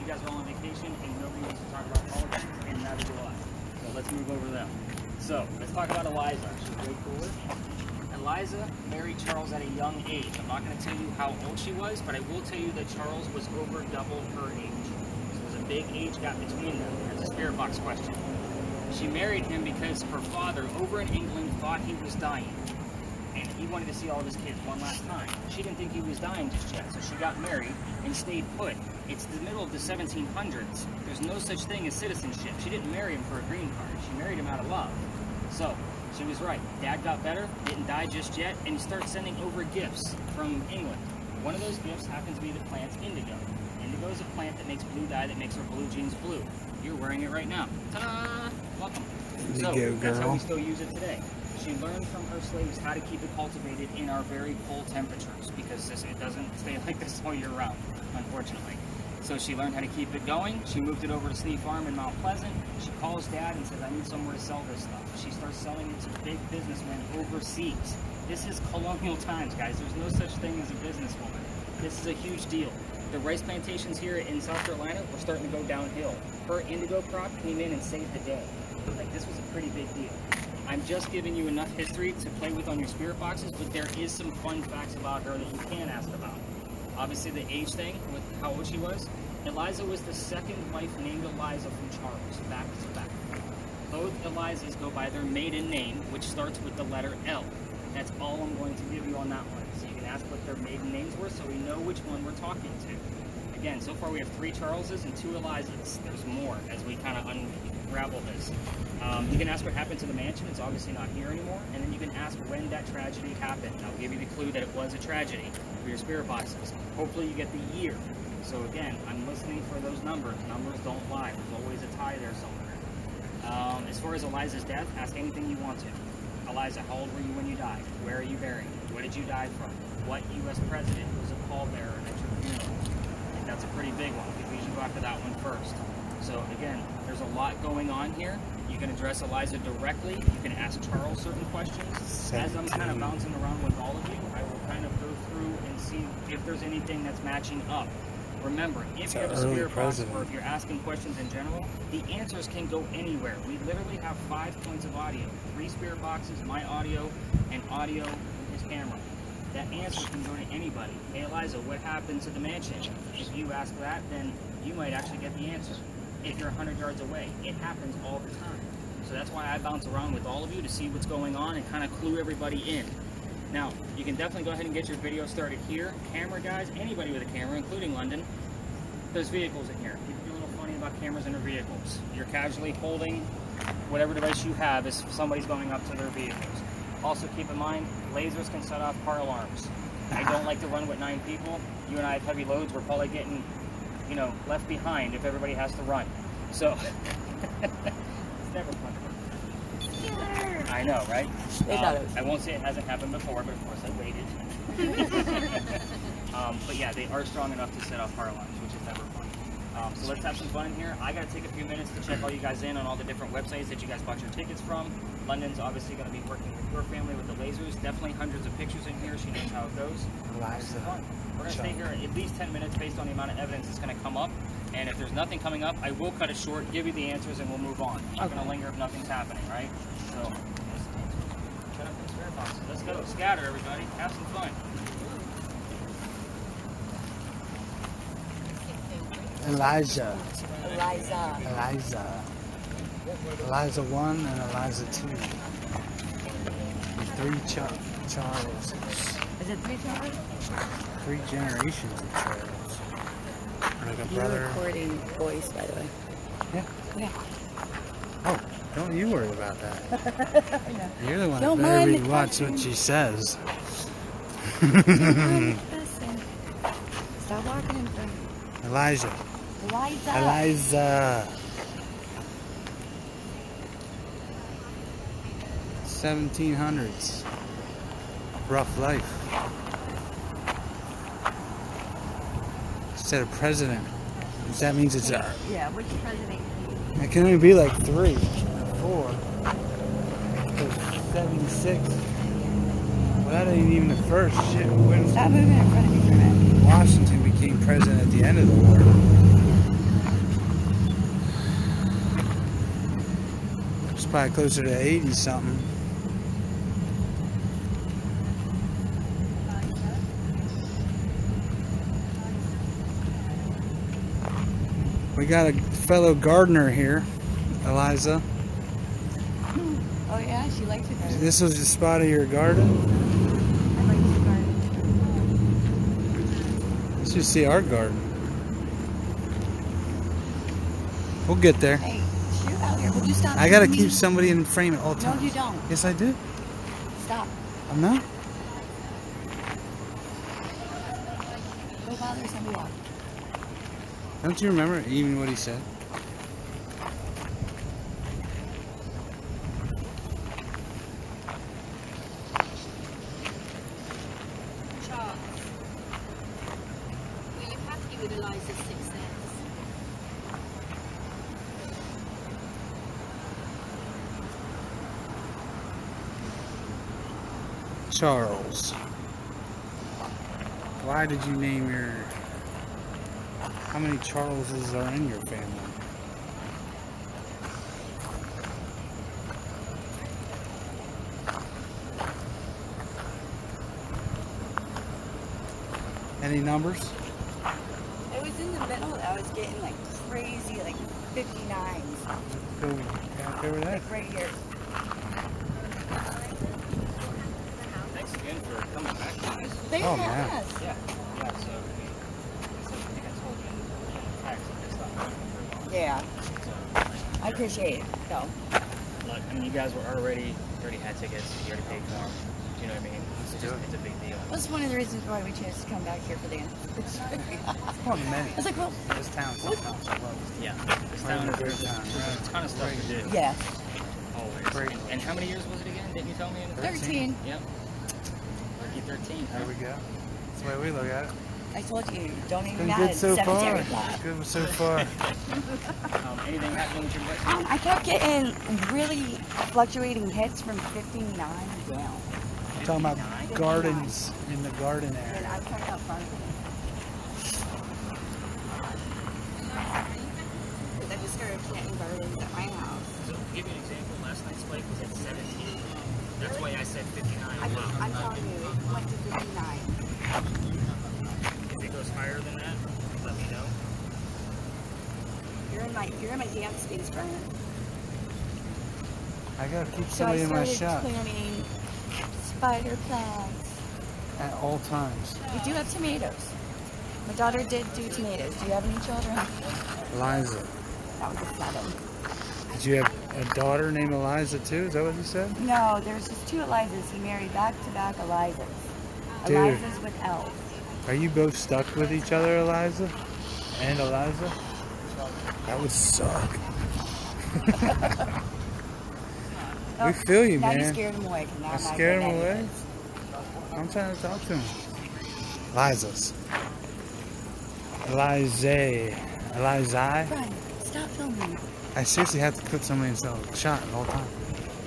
you guys are all on vacation and nobody wants to talk about politics, and neither do I. So let's move over to them. So let's talk about Eliza. She's way cooler. Eliza married Charles at a young age. I'm not going to tell you how old she was, but I will tell you that Charles was over double her age. So there's a big age gap between them. That's a spirit box question. She married him because her father over in England thought he was dying. and he wanted to see all of his kids one last time. She didn't think he was dying just yet, so she got married and stayed put. It's the middle of the 1700s. There's no such thing as citizenship. She didn't marry him for a green card. She married him out of love. So, she was right. Dad got better, didn't die just yet, and he started sending over gifts from England. One of those gifts happens to be the plant indigo. Indigo is a plant that makes blue dye that makes our blue jeans blue. You're wearing it right now. Ta-da! Welcome. So, that's how we still use it today. She learned from her slaves how to keep it cultivated in our very cold temperatures because it doesn't stay like this all year round, unfortunately. So she learned how to keep it going. She moved it over to Slee Farm in Mount Pleasant. She calls Dad and says, I need somewhere to sell this stuff. She starts selling it to big businessmen overseas. This is colonial times, guys. There's no such thing as a businesswoman. This is a huge deal. The rice plantations here in South Carolina were starting to go downhill. Her indigo crop came in and saved the day. Like, this was a pretty big deal. I'm just giving you enough history to play with on your spirit boxes, but there is some fun facts about her that you can ask about. Obviously, the age thing with how old she was. Eliza was the second wife named Eliza from Charles, back to back. Both Elizas go by their maiden name, which starts with the letter L. That's all I'm going to give you on that one. So you can ask what their maiden names were so we know which one we're talking to. Again, so far we have 3 Charleses and 2 Elizas. There's more as we kind of unravel this. You can ask what happened to the mansion. It's obviously not here anymore. And then you can ask when that tragedy happened. I'll give you the clue that it was a tragedy for your spirit boxes. Hopefully you get the year. So again, I'm listening for those numbers. Numbers don't lie. There's always a tie there somewhere. As far as Eliza's death, ask anything you want to. Eliza, how old were you when you died? Where are you buried? Where did you die from? What U.S. president was a pallbearer at your funeral? I think that's a pretty big one. We usually go after that one first. So again, there's a lot going on here. You can address Eliza directly. You can ask Charles certain questions. As I'm kind of bouncing around with all of you, I will kind of go through and see if there's anything that's matching up. Remember, if you have a spirit box or if you're asking questions in general, the answers can go anywhere. We literally have 5 points of audio. 3 spirit boxes, my audio, and audio with his camera. That answer can go to anybody. Hey Eliza, what happened to the mansion? If you ask that, then you might actually get the answer. If you're 100 yards away, it happens all the time. So that's why I bounce around with all of you to see what's going on and kind of clue everybody in. Now, you can definitely go ahead and get your video started here. Camera guys, anybody with a camera, including London, there's vehicles in here. People get a little funny about cameras in their vehicles. You're casually holding whatever device you have as somebody's going up to their vehicles. Also keep in mind, lasers can set off car alarms. I don't like to run with 9 people. You and I have heavy loads. We're probably getting, left behind if everybody has to run. So, it's never fun. I know, right? I won't say it hasn't happened before, but of course I waited. But yeah, they are strong enough to set off car alarms, which is never fun. So let's have some fun in here. I got to take a few minutes to check all you guys in on all the different websites that you guys bought your tickets from. London's obviously going to be working with your family with the lasers. Definitely hundreds of pictures in here. She knows how it goes. Fun. We're going to stay here at least 10 minutes based on the amount of evidence that's going to come up. And if there's nothing coming up, I will cut it short, give you the answers, and we'll move on. I'm not going to linger if nothing's happening, right? So, shut up the spirit boxes. Let's go. Scatter, everybody. Have some fun. Eliza. Eliza. Eliza 1 and Eliza 2. 3 Charles. Is it 3 Charles? 3 generations of Charles. Like a brother. You're recording voice, by the way. Yeah. Oh, don't you worry about that. I know. You're the one Don't that better mind the watch question. what she says. Listen. Stop walking in front. Elijah. Eliza. 1700s. Rough life. Instead of president. That means it's a... Yeah, which president? It can only be like 3 or 4. 76. Well, that ain't even the first shit. When Stop moving in front of me for a minute. Washington became president at the end of the war. It's probably closer to 80 something. We got a fellow gardener here, Eliza. Oh yeah, she likes it. This was the spot of your garden? should see our garden. We'll get there. Hey, shoot out here. Would you stop? I gotta me? keep somebody in frame at all No, times. you don't. Yes, I do. Stop. I'm not. Go bother somebody else. Don't you remember even what he said? Charles, will you happy with Eliza's success? Charles. Why did you name your... How many Charleses are in your family? Any numbers? It was in the middle. I was getting like crazy, like 59s. Go back over that. Like right here. Thanks again for coming back, guys. They Oh, have man. us. Yeah, so I think I told you, I actually stopped working for a while. Yeah, So, I appreciate it. So, look, I mean, you guys were already had tickets, you already paid for them. Do you know what I mean? It's a big deal. that's one of the reasons why we chose to come back here for the end. Oh, man. I was like, well, This town's something else. I love it. Yeah. This We're in town a is great town. there's a ton of stuff to do. yeah, Always. Great. And how many years was it again? Didn't you tell me? 13. Yep. Lucky 13. There we go. That's the way we look at it. I told you, don't even Been add good so far. cemetery plot. Good so far. Anything happening with your butt? I kept getting really fluctuating hits from 59 down. Talking about gardens in the garden And area. I'm trying out front. I just started planting gardens at my house. So, to give you an example, last night's spike was at 17. That's why I said 59. I'm telling you, it went to 59. If it goes higher than that, let me know. You're in my damn space, Brian. I gotta keep So I somebody in my started shot planting spider plants. at all times. We do have tomatoes. My daughter did do tomatoes. Do you have any children? Eliza. That was a 7. Did you have a daughter named Eliza too? Is that what you said? No, there's just 2 Elizas. He married back-to-back Elizas. Dude. Elizas with L's. Are you both stuck with each other, Eliza? And Eliza? That would suck. We feel you, now man. you scared him away. 'Cause now I I'm not scared him getting away. anyways. I'm trying to talk to him. Eliza's. Eliza. Brian, stop filming. I seriously have to put somebody in a shot the whole time.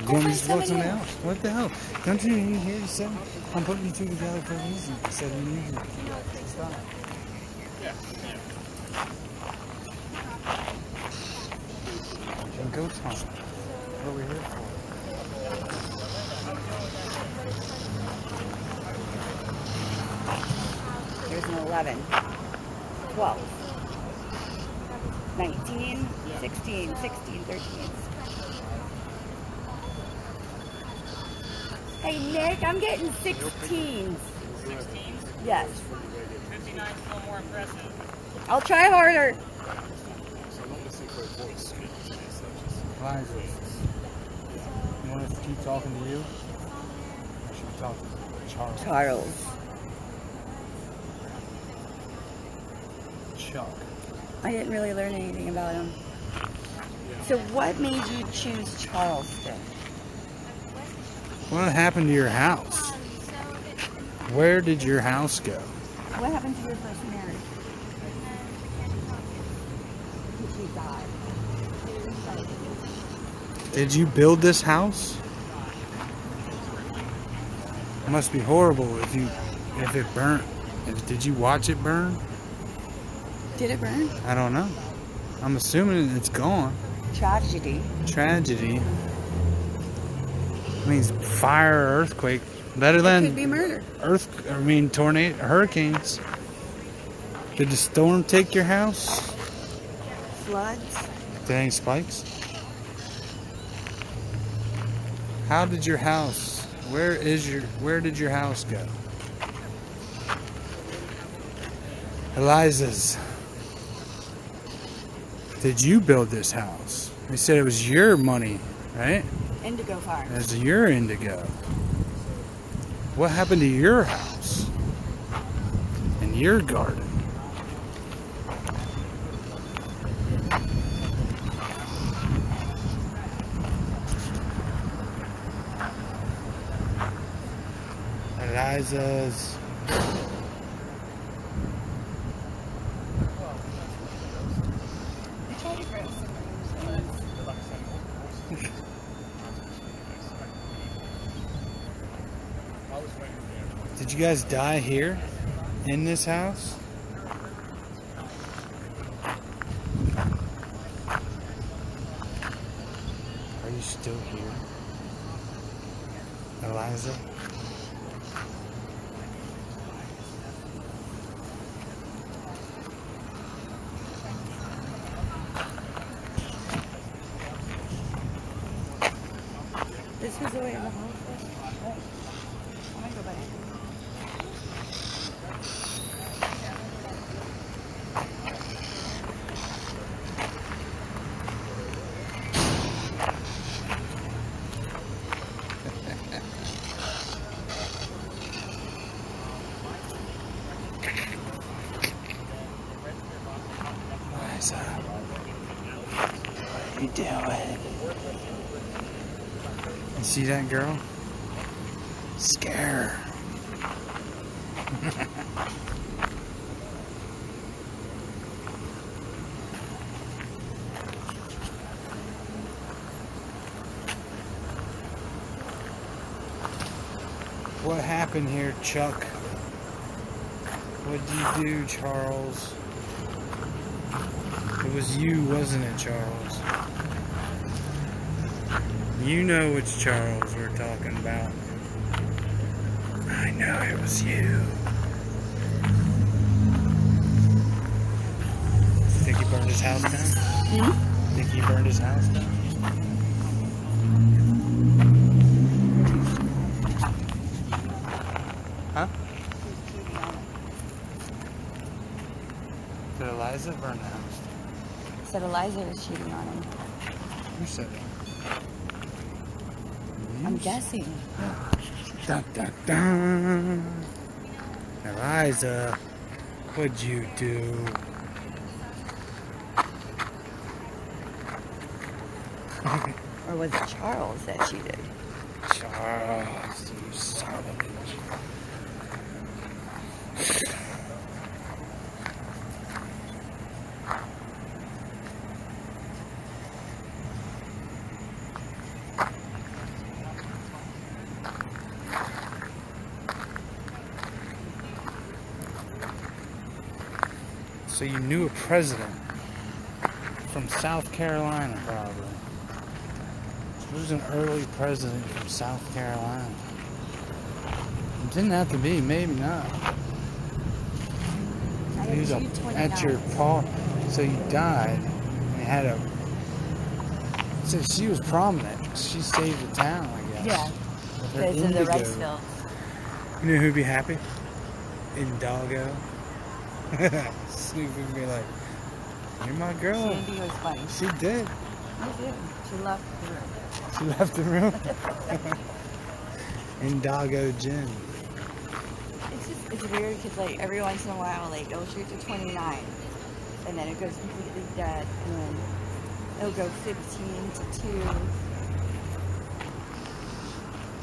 You Go want me find to vote somebody somebody else? What the hell? Don't you hear you said? I'm putting you 2 together for a reason. I said you need it. Stop. And go time. What are we here for? Here's an 11, 12, 19, 16, 16, 13. Hey, Nick, I'm getting 16s. 16? Yes. 59 is still more impressive. I'll try harder. Eliza. You want us to keep talking to you? Or should we talk to Charles? Charles. Chuck. I didn't really learn anything about him. So what made you choose Charleston? What happened to your house? Where did your house go? What happened to your first marriage? Did you die? Did you build this house? It must be horrible if it burnt. Did you watch it burn? Did it burn? I don't know. I'm assuming it's gone. Tragedy. Tragedy means fire or earthquake. Better It than could be murder. tornado, hurricanes. Did the storm take your house? Floods. Did any spikes? How did your house? Where did your house go? Eliza's. Did you build this house? You said it was your money, right? Indigo Farm. It was your indigo. What happened to your house? And your garden? Eliza's. Did you guys die here? In this house? Are you still here? Eliza? This was the way in the house. Oh. I'm gonna go back. Eliza, what are you doing? You see that girl? Scare her. What happened here, Chuck? What'd you do, Charles? It was you, wasn't it, Charles? You know which Charles we're talking about. I know it was you. Think he burned his house down? Think he burned his house down? Huh? Did Eliza burn the house down? Said Eliza was cheating on him. Who said it? I'm guessing. Dun, dun, dun. Eliza, what'd you do? Or was it Charles that cheated? Charles, you son of a bitch. So you knew a president from South Carolina, probably. Who's an early president from South Carolina? It didn't have to be, maybe not. He was at your paw. So you died and you had a. So she was prominent. She saved the town, I guess. Yeah. With her Because of the indigo. rice field. You know who'd be happy? Indoggo. Snoop would be like, "You're my girl." Sandy was funny. She did. She did. She left the room. She left the room. Indoggo Jen. It's weird because like every once in a while like it'll shoot to 29 and then it goes completely dead and then it'll go 15 to 2.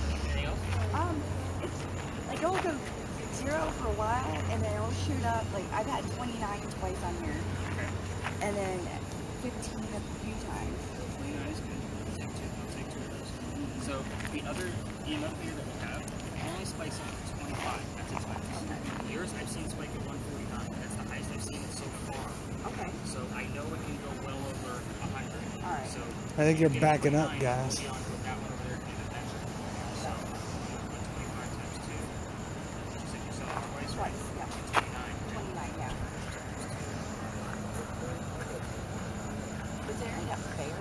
Anything else? It's like it'll go 0 for a while and then it'll shoot up. Like I've had 29 twice on here and then 15 a few times. So the other EMF meter that we have only spikes up to 25. That's its highest. Yours I've seen spike at 149. That's the highest I've seen it so far. Okay. So I know it can go well over 100. All right. So I think you're getting backing 29, up, guys. we'll be on with that one over there and that one. So 25 times 2. You said you saw it twice, right? Twice, yeah. 29. 29, yeah. Was there any up there?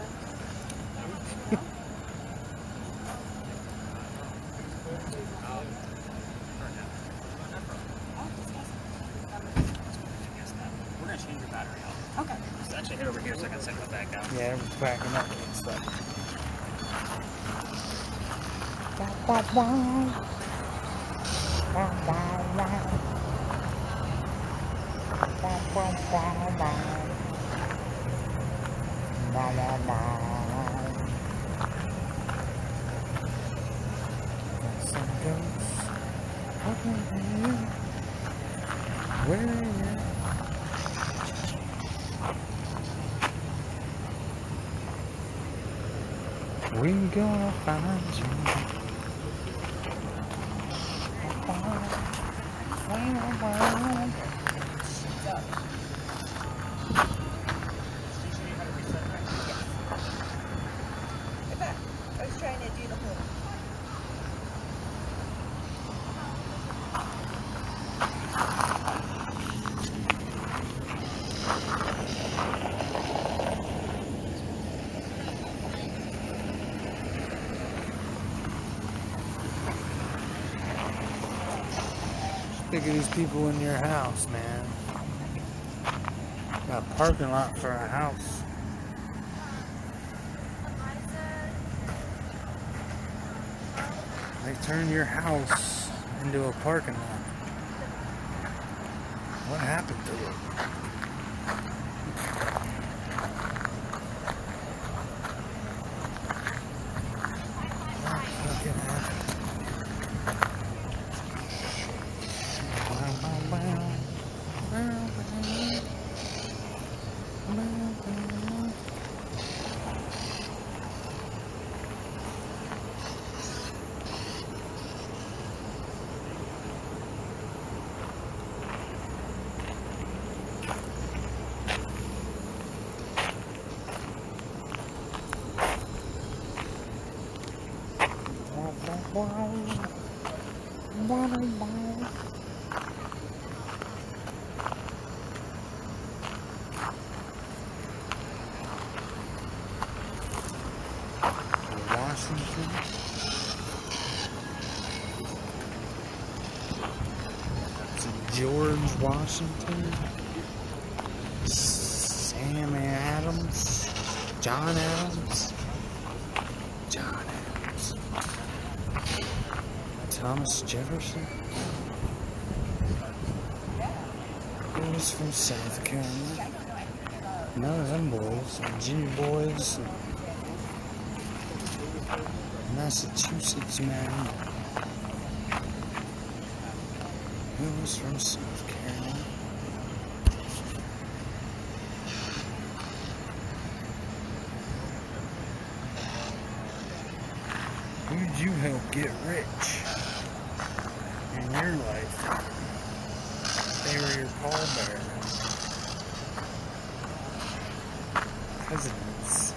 head over here so I can set my bag down. Yeah, everyone's packing up and stuff. We gonna find you. I was trying to do the whole. Look at these people in your house, man. Got a parking lot for a house. They turned your house into a parking lot. What happened to it? What fucking happened? Washington. George Washington. Sam Adams. John Adams. John Adams. Thomas Jefferson. He was from South Carolina. None of them boys. Virginia boys. Massachusetts man. He was from South Carolina. Who'd you help get rich in your life? They were your pallbearers. Presidents.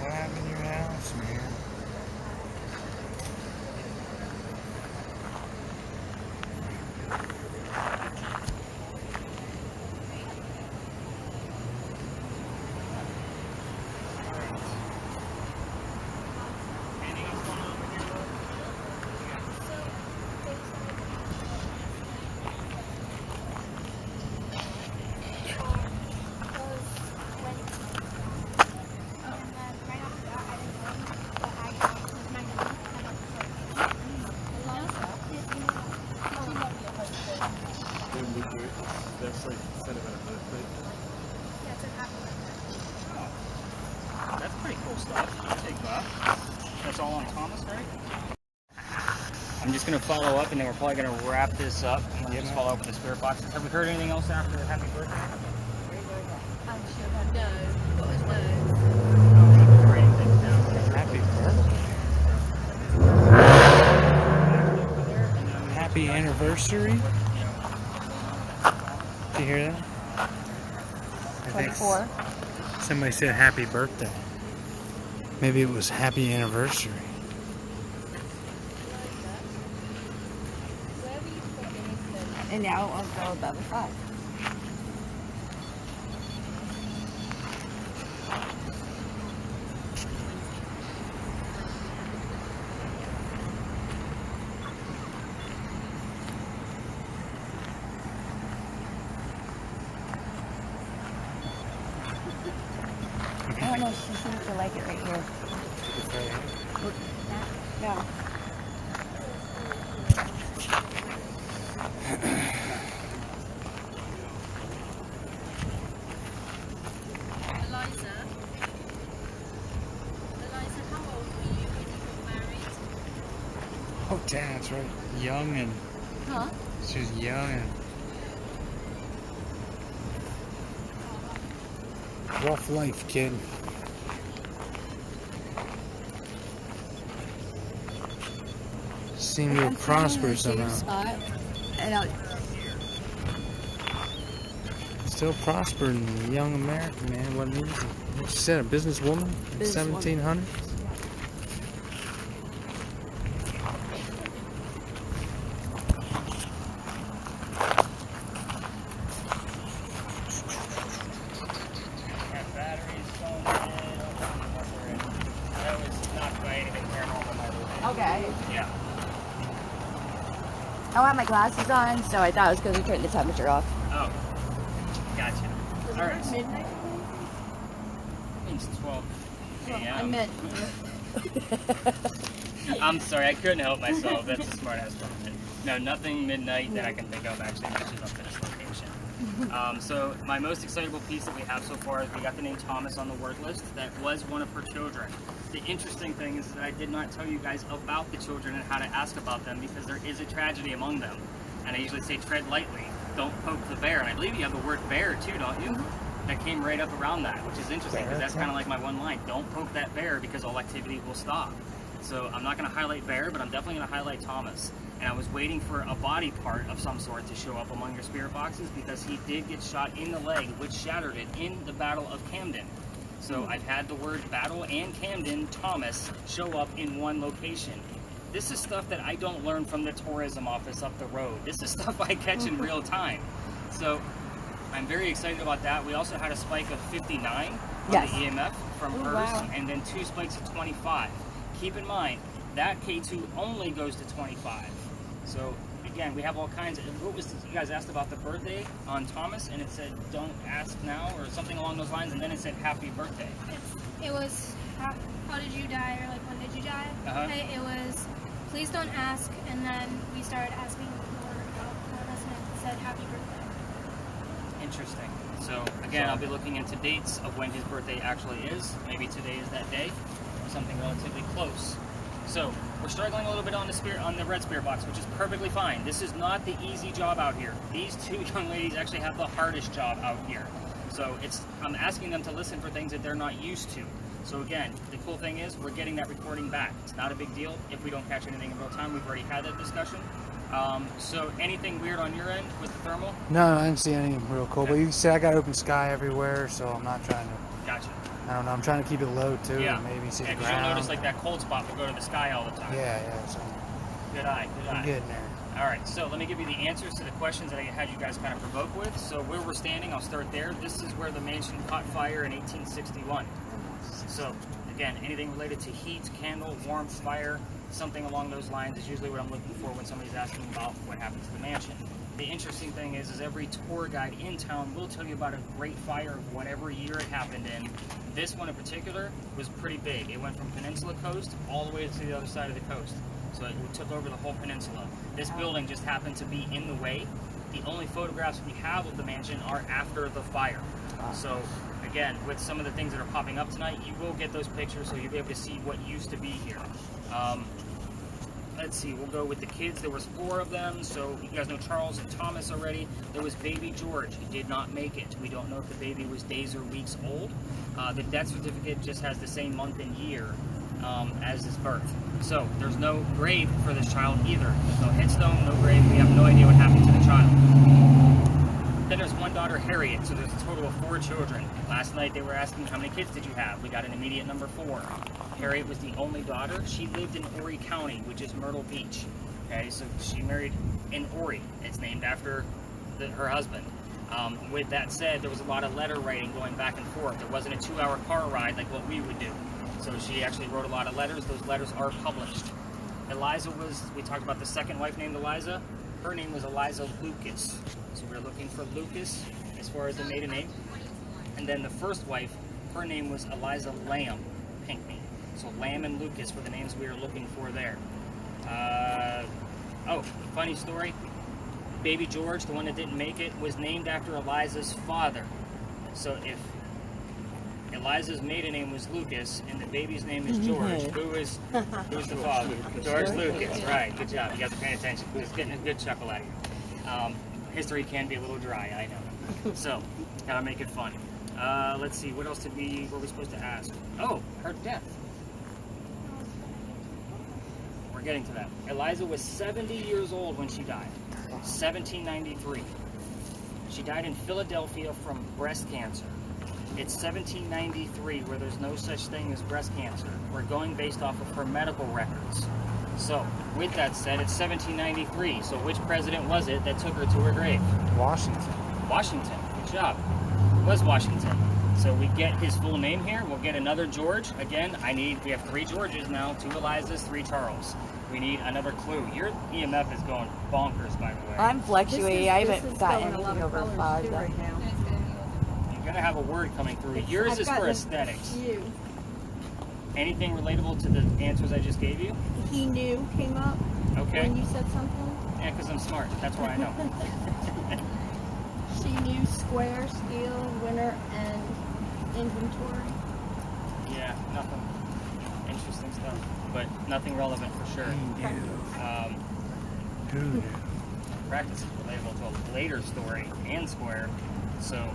What happened in your house, man? That's like sentimental birthday. That's pretty cool stuff. I'll take that. That's all on Thomas, right? I'm just going to follow up, and then we're probably going to wrap this up. And just follow up with the spirit boxes. Have we heard anything else after the happy birthday? I'm sure no. What was no? We're writing things down. Happy birthday. Happy anniversary. Did you hear that? I think 24. somebody said happy birthday. Maybe it was happy anniversary. And now it won't go above a 5. I like it right here. It's right here. Yeah. Eliza, how old were you when you got married? Oh, damn, that's right. Young and... Huh? She was young and... Rough life, kid. Seem to have prospered somehow. And Still prospering, young American, man. Wasn't easy. What you said, a businesswoman in 1700s? Have batteries going in. That was not by anything paranormal, by the way. okay. Yeah. I don't have my glasses on, so I thought it was because we turned the temperature off. Oh. Gotcha. Was All it right. midnight? It's 12 a.m. I meant. I'm sorry, I couldn't help myself. That's a smart ass comment. No, nothing midnight that I can think of actually matches up to this location. So my most excitable piece that we have so far is we got the name Thomas on the word list. That was one of her children. The interesting thing is that I did not tell you guys about the children and how to ask about them because there is a tragedy among them. And I usually say tread lightly, don't poke the bear. And I believe you have the word bear too, don't you? That came right up around that, which is interesting because that's kind of like my one line. Don't poke that bear because all activity will stop. So I'm not going to highlight bear, but I'm definitely going to highlight Thomas. And I was waiting for a body part of some sort to show up among your spirit boxes because he did get shot in the leg, which shattered it in the Battle of Camden. So I've had the word battle and Camden, Thomas, show up in one location. This is stuff that I don't learn from the tourism office up the road. This is stuff I catch in real time. So I'm very excited about that. We also had a spike of 59 on the EMF from hers, and then 2 spikes of 25. Keep in mind, that K2 only goes to 25. So again, we have all kinds of, what was this? You guys asked about the birthday on Thomas, and it said, don't ask now, or something along those lines, and then it said, happy birthday. It was, how did you die, or like, when did you die? Okay, it was, please don't ask, and then we started asking more about us, and it said, happy birthday. Interesting. So again, I'll be looking into dates of when his birthday actually is. Maybe today is that day, or something relatively close. So we're struggling a little bit on the red spirit box, which is perfectly fine. This is not the easy job out here. These two young ladies actually have the hardest job out here. So I'm asking them to listen for things that they're not used to. So again, the cool thing is we're getting that recording back. It's not a big deal if we don't catch anything in real time. We've already had that discussion. So anything weird on your end with the thermal? No, I didn't see anything real cool. But you see, I got open sky everywhere, so I'm not trying to. Gotcha. I don't know. I'm trying to keep it low too. Yeah. And maybe see the because ground. you'll notice like that cold spot will go to the sky all the time. Yeah. So Good eye. Good eye. I'm getting there. All right, so let me give you the answers to the questions that I had you guys kind of provoke with. So where we're standing, I'll start there. This is where the mansion caught fire in 1861. So again, anything related to heat, candle, warmth, fire, something along those lines is usually what I'm looking for when somebody's asking about what happened to the mansion. The interesting thing is every tour guide in town will tell you about a great fire of whatever year it happened in. This one in particular was pretty big. It went from Peninsula Coast all the way to the other side of the coast. So it took over the whole peninsula. This building just happened to be in the way. The only photographs we have of the mansion are after the fire. So again, with some of the things that are popping up tonight, you will get those pictures so you'll be able to see what used to be here. Let's see, we'll go with the kids. There was 4 of them, so you guys know Charles and Thomas already. There was baby George. He did not make it. We don't know if the baby was days or weeks old. The death certificate just has the same month and year as his birth. So there's no grave for this child either. There's no headstone, no grave. We have no idea what happened to the child. Then there's one daughter, Harriet, so there's a total of 4 children. Last night they were asking how many kids did you have? We got an immediate number 4. Harriet was the only daughter. She lived in Horry County, which is Myrtle Beach. Okay, so she married in Horry. It's named after her husband. With that said, there was a lot of letter writing going back and forth. There wasn't a 2-hour car ride like what we would do. So she actually wrote a lot of letters. Those letters are published. Eliza we talked about the second wife named Eliza. Her name was Eliza Lucas. So we're looking for Lucas as far as the maiden name. And then the first wife, her name was Eliza Lamb. Pinckney. So Lamb and Lucas were the names we were looking for there. Oh, funny story. Baby George, the one that didn't make it, was named after Eliza's father. So if Eliza's maiden name was Lucas and the baby's name is George, who's the father? George Lucas, right. Good job. You guys are paying attention. Just getting a good chuckle out of you. History can be a little dry, I know. So, gotta make it fun. Let's see, what else were we supposed to ask? Oh, her death. We're getting to that. Eliza was 70 years old when she died. 1793. She died in Philadelphia from breast cancer. It's 1793 where there's no such thing as breast cancer. We're going based off of her medical records. So, with that said, it's 1793. So which president was it that took her to her grave? Washington. Washington. Good job. It was Washington. So we get his full name here. We'll get another George. Again, we have 3 Georges now, 2 Elizas, 3 Charles. We need another clue. Your EMF is going bonkers, by the way. I'm fluctuating. I haven't got anything over 5 yet. right now. You're going to have a word coming through. Yours is for aesthetics. You. Anything relatable to the answers I just gave you? He knew came up Okay. when you said something. Yeah, because I'm smart. That's why I know. She knew square, steel, winter, and inventory. Yeah, nothing interesting stuff. But nothing relevant for sure. Who knew? Practice is relatable to a later story and square. So,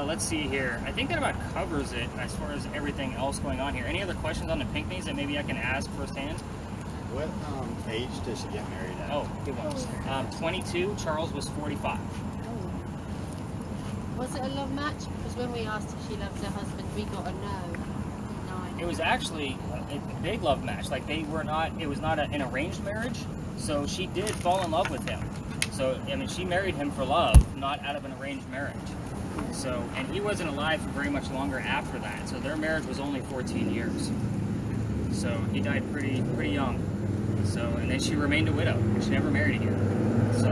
let's see here. I think that about covers it as far as everything else going on here. Any other questions on the Pinckneys that maybe I can ask firsthand? What age does she get married at? Oh, good one. 22. Charles was 45. Was it a love match? Because when we asked if she loves her husband, we got a no. It was actually a big love match. Like it was not an arranged marriage. So she did fall in love with him. So, I mean, she married him for love, not out of an arranged marriage. So, and he wasn't alive for very much longer after that. So their marriage was only 14 years. So he died pretty young. So, and then she remained a widow, and she never married again. So,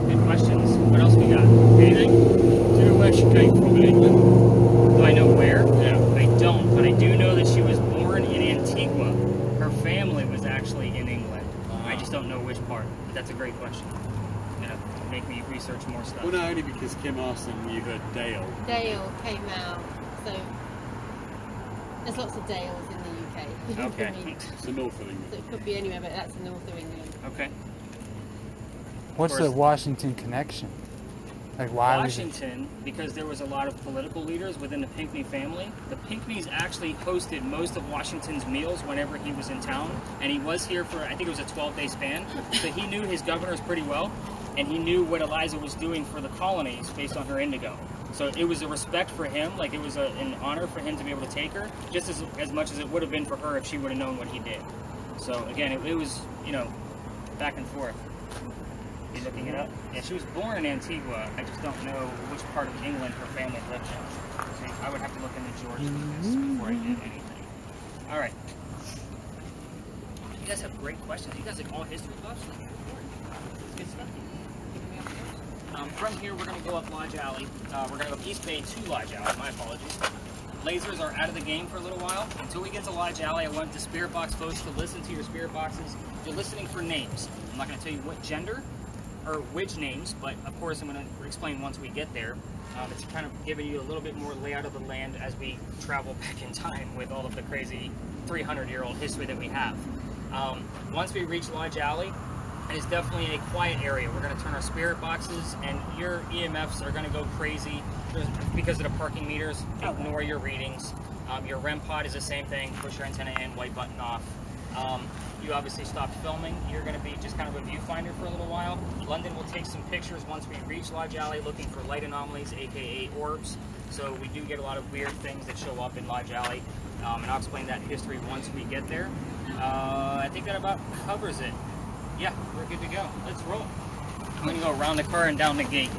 good questions. What else we got? Anything? Do you know where she came from in England? Do I know where? Yeah. I don't, but I do know that she was born in Antigua. Her family was actually in England. I just don't know which part. But that's a great question. Gonna make me research more stuff. Well, no, only because Kim asked and you heard Dale. Dale came out, so there's lots of Dales in the UK. Okay. I mean, It's the north of so England. it could be anywhere, but that's the north of England. Okay. What's course. the Washington connection? Like why Washington, because there was a lot of political leaders within the Pinckney family. The Pinckneys actually hosted most of Washington's meals whenever he was in town, and he was here for, I think it was a 12-day span, so he knew his governors pretty well, and he knew what Eliza was doing for the colonies based on her indigo. So it was a respect for him, like it was an honor for him to be able to take her, just as much as it would have been for her if she would have known what he did. So again, it was, back and forth. You looking it up? Yeah, she was born in Antigua. I just don't know which part of England her family lived in. So I would have to look into George for this before I did anything. All right. You guys have great questions. You guys are all history buffs. It's good stuff. From here, we're going to go up Lodge Alley. We're going to go East Bay to Lodge Alley. My apologies. Lasers are out of the game for a little while. Until we get to Lodge Alley, I want the spirit box folks to listen to your spirit boxes. You're listening for names. I'm not going to tell you what gender or which names, but of course I'm going to explain once we get there. It's kind of giving you a little bit more layout of the land as we travel back in time with all of the crazy 300-year-old history that we have. Once we reach Lodge Alley, it is definitely a quiet area. We're going to turn our spirit boxes, and your EMFs are going to go crazy because of the parking meters. Ignore your readings. Your REM pod is the same thing. Push your antenna in, white button off. You obviously stopped filming. You're going to be just kind of a viewfinder for a little while. London will take some pictures once we reach Lodge Alley looking for light anomalies, aka orbs. So we do get a lot of weird things that show up in Lodge Alley. And I'll explain that history once we get there. I think that about covers it. Yeah, we're good to go. Let's roll. I'm going to go around the car and down the gate.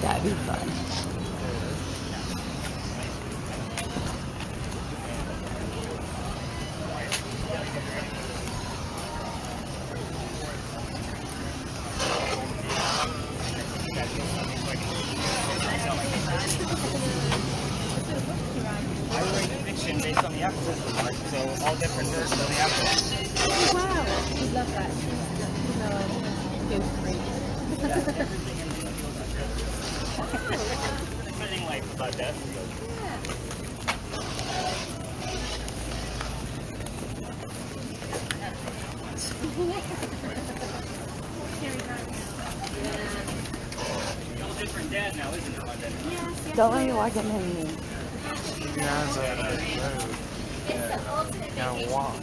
That'd be fun. I write fiction based on the acquisition part, so all different versions of the acquisition. Oh, wow. We love that. Feel free. Everything like about death. You're a different dad now, isn't it, London? Don't let me walk in here. Yeah, it's like a road. Gotta walk.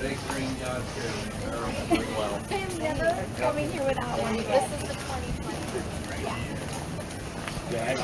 I'm never coming here without one. This is the 2020. Okay.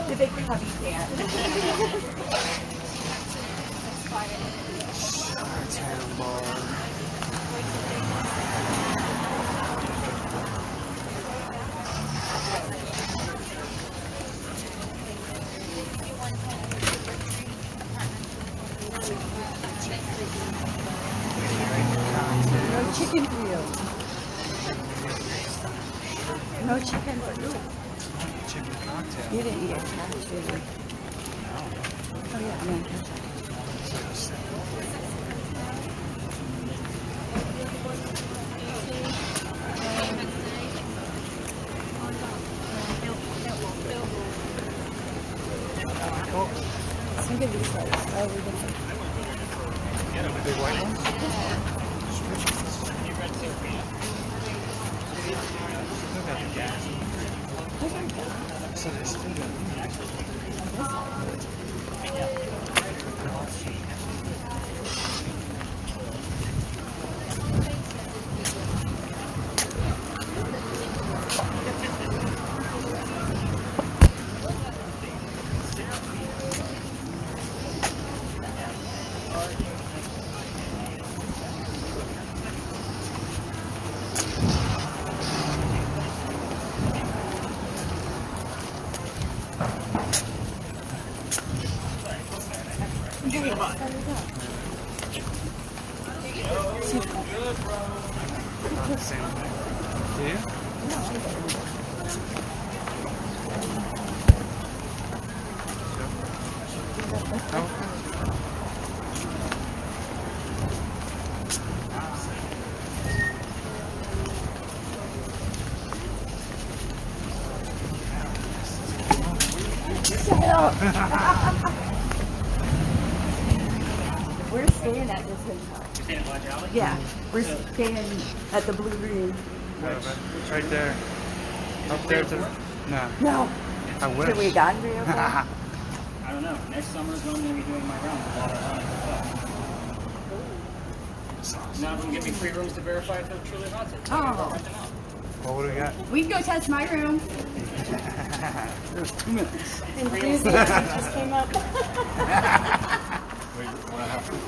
The big puppy dance. No chicken for you. No chicken for you. Chicken cocktail. You didn't eat it, did you? Oh yeah, no. Think of these guys. Oh, we're gonna. Big white ones? So they still got We're staying at this hotel. Yeah, we're staying at the Blue Green. It's right there. Up there to no. No. I wish. Should we have gone real quick? I don't know. Next summer is when I'm going to be doing my rounds. None of them give me free rooms to verify if they're truly haunted. Oh. What would we got? We can go test my room. There's 2 minutes. Enthusiasm just came up. Wait, what happened?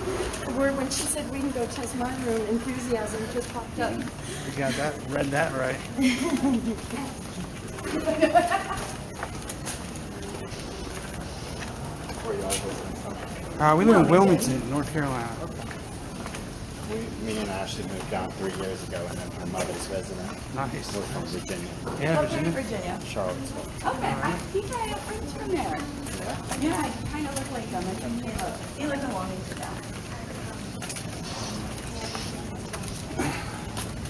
word when she said we can go test my room. Enthusiasm just popped up. You got that, read that right. We live in Wilmington, North Carolina. Me and Ashley moved down 3 years ago, and then her mother's resident. Nice. We're from Virginia. Yeah, We're from Virginia. Virginia. Charlottesville. Okay, I think I have friends from there. Yeah, I kind of look like them. I think he lives in Wilmington now.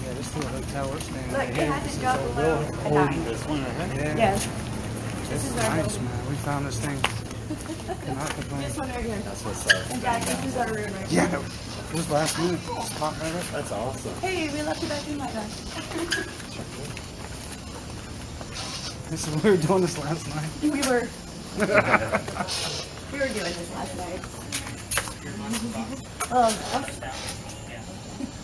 Yeah, this is the hotel we're staying Look, at it here. has This a is double real a old. dime. This one, right? Yeah. Yes. This is is our nice, room. man. We found this thing. Cannot complain. This one right here. That's what's up. And Dad, this is our room right Yeah, here. it was last minute. Just popped right up. That's awesome. Hey, we left the bedroom like that. This is we were doing this last night. We were doing this last night. Yeah.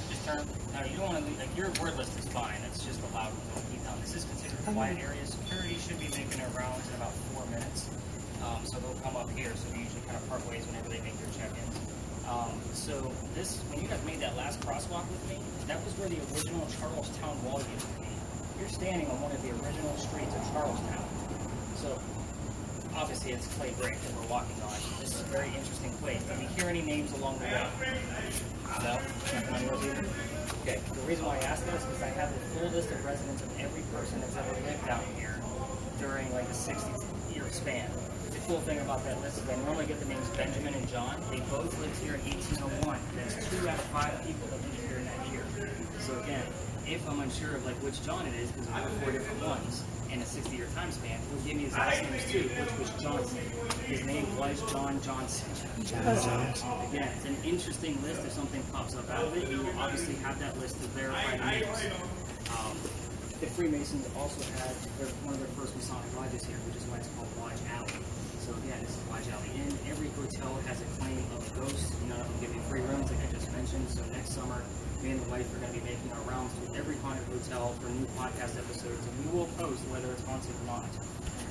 Just turn. Now you don't want to leave. Like your word list is fine. It's just allowed to keep down. This is considered a quiet area. Security should be making their rounds in about 4 minutes. So they'll come up here. So we usually kind of part ways whenever they make their check-ins. So this, when you guys made that last crosswalk with me, that was where the original Charlestown wall used to be. You're standing on one of the original streets of Charlestown. So obviously it's clay brick that we're walking on. This is a very interesting place. Did you hear any names along the way? No? Nothing on yours either? Okay. The reason why I asked that is because I have the full list of residents of every person that's ever lived down here during like a 60-year span. The cool thing about that list is I normally get the names Benjamin and John. They both lived here in 1801. That's 2 out of 5 people that lived here in that year. So again, if I'm unsure of like which John it is, because there were 4 different ones in a 60-year time span, we'll give me his last names too, which was Johnson. His name was John Johnson. Again, it's an interesting list. If something pops up out of it, you will obviously have that list to verify the names. The Freemasons also had one of their first Masonic lodges here, which is why it's called Lodge Alley. So again, this is Lodge Alley Inn. Every hotel has a claim of a ghost. None of them give you free rooms, like I just mentioned. So next summer, me and the wife are going to be making our rounds to every haunted hotel for new podcast episodes, and we will post whether it's haunted or not.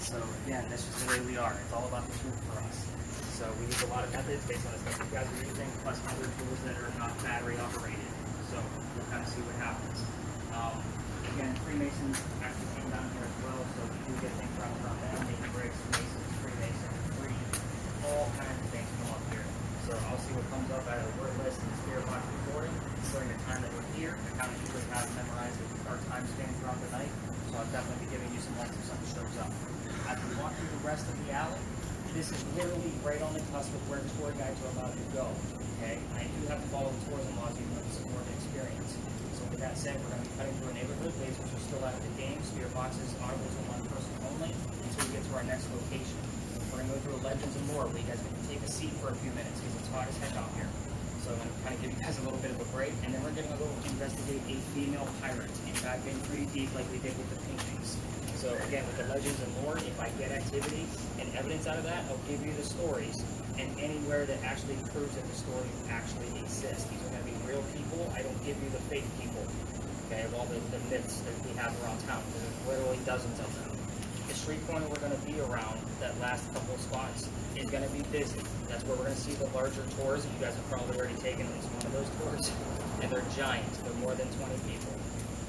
So again, that's just the way we are. It's all about the truth for us. So we use a lot of methods based on the stuff you guys are using, plus other tools that are not battery operated. So we'll kind of see what happens. Again, Freemasons actually came down here as well, so we do get things from them, maybe Briggs, Masons, Freemasons, Free, all kinds of things come up here. So I'll see what comes up out of the word list and the spirit box recording during the time that we're here. I kind of usually have memorized our time span throughout the night, so I'll definitely be giving you some lights if something shows up. As we walk through the rest of the alley, this is literally right on the cusp of where tour guides are allowed to go. Okay, I do have to follow the tourism laws even though it's more of an experience. So with that said, we're going to be cutting through a neighborhood. Lasers are still out of the game. Spirit boxes are audible to one person only until we get to our next location. We're going to go through Legends and Lore where you guys can take a seat for a few minutes because it's hot as heck out here. So I'm going to kind of give you guys a little bit of a break, and then we're going to go investigate a female pirate and dive in pretty deep like we did with the paintings. So again, with the Legends and Lore, if I get activity and evidence out of that, I'll give you the stories and anywhere that actually proves that the story actually exists. These are going to be real people. I don't give you the fake people, okay, of all the myths that we have around town. There's literally dozens of them. The street corner we're going to be around, that last couple of spots, is going to be busy. That's where we're going to see the larger tours. You guys have probably already taken at least one of those tours. And they're giant. They're more than 20 people.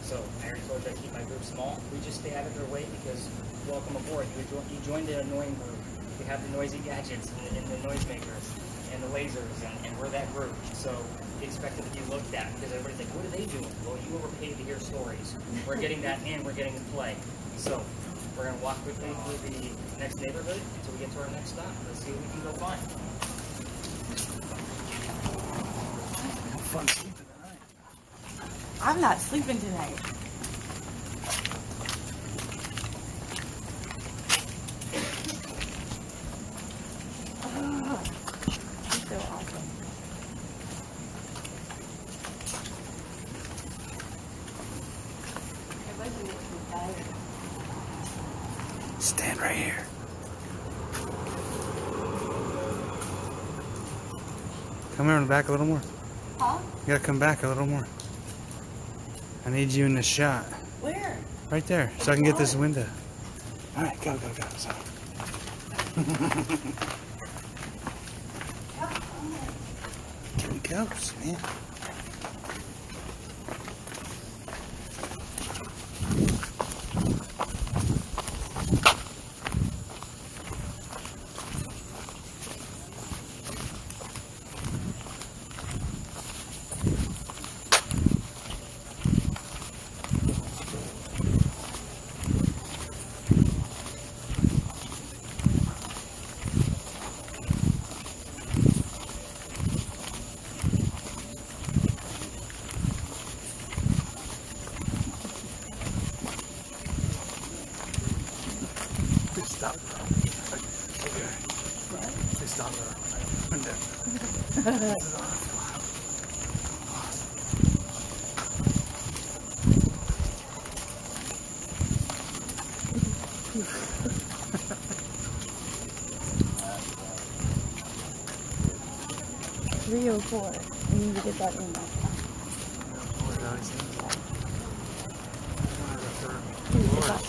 So I already told you I keep my group small. We just stay out of their way because welcome aboard. You joined the annoying group. We have the noisy gadgets and the noisemakers and the lasers, and we're that group. So we expect it to be looked at because everybody's like, what are they doing? Well, you were paid to hear stories. We're getting that in. We're getting to play. So we're going to walk quickly through the next neighborhood until we get to our next stop. Let's see what we can go find. Fun sleeping tonight. I'm not sleeping tonight. It's so awesome. I wasn't even tired. Stand right here. Come here in the back a little more. Huh? You gotta come back a little more. I need you in the shot. Where? Right there, so I can get this window. Alright, go. Sorry. Okay. ghosts, man. Stop. Okay. They stopped her. $304. I need to get that in there.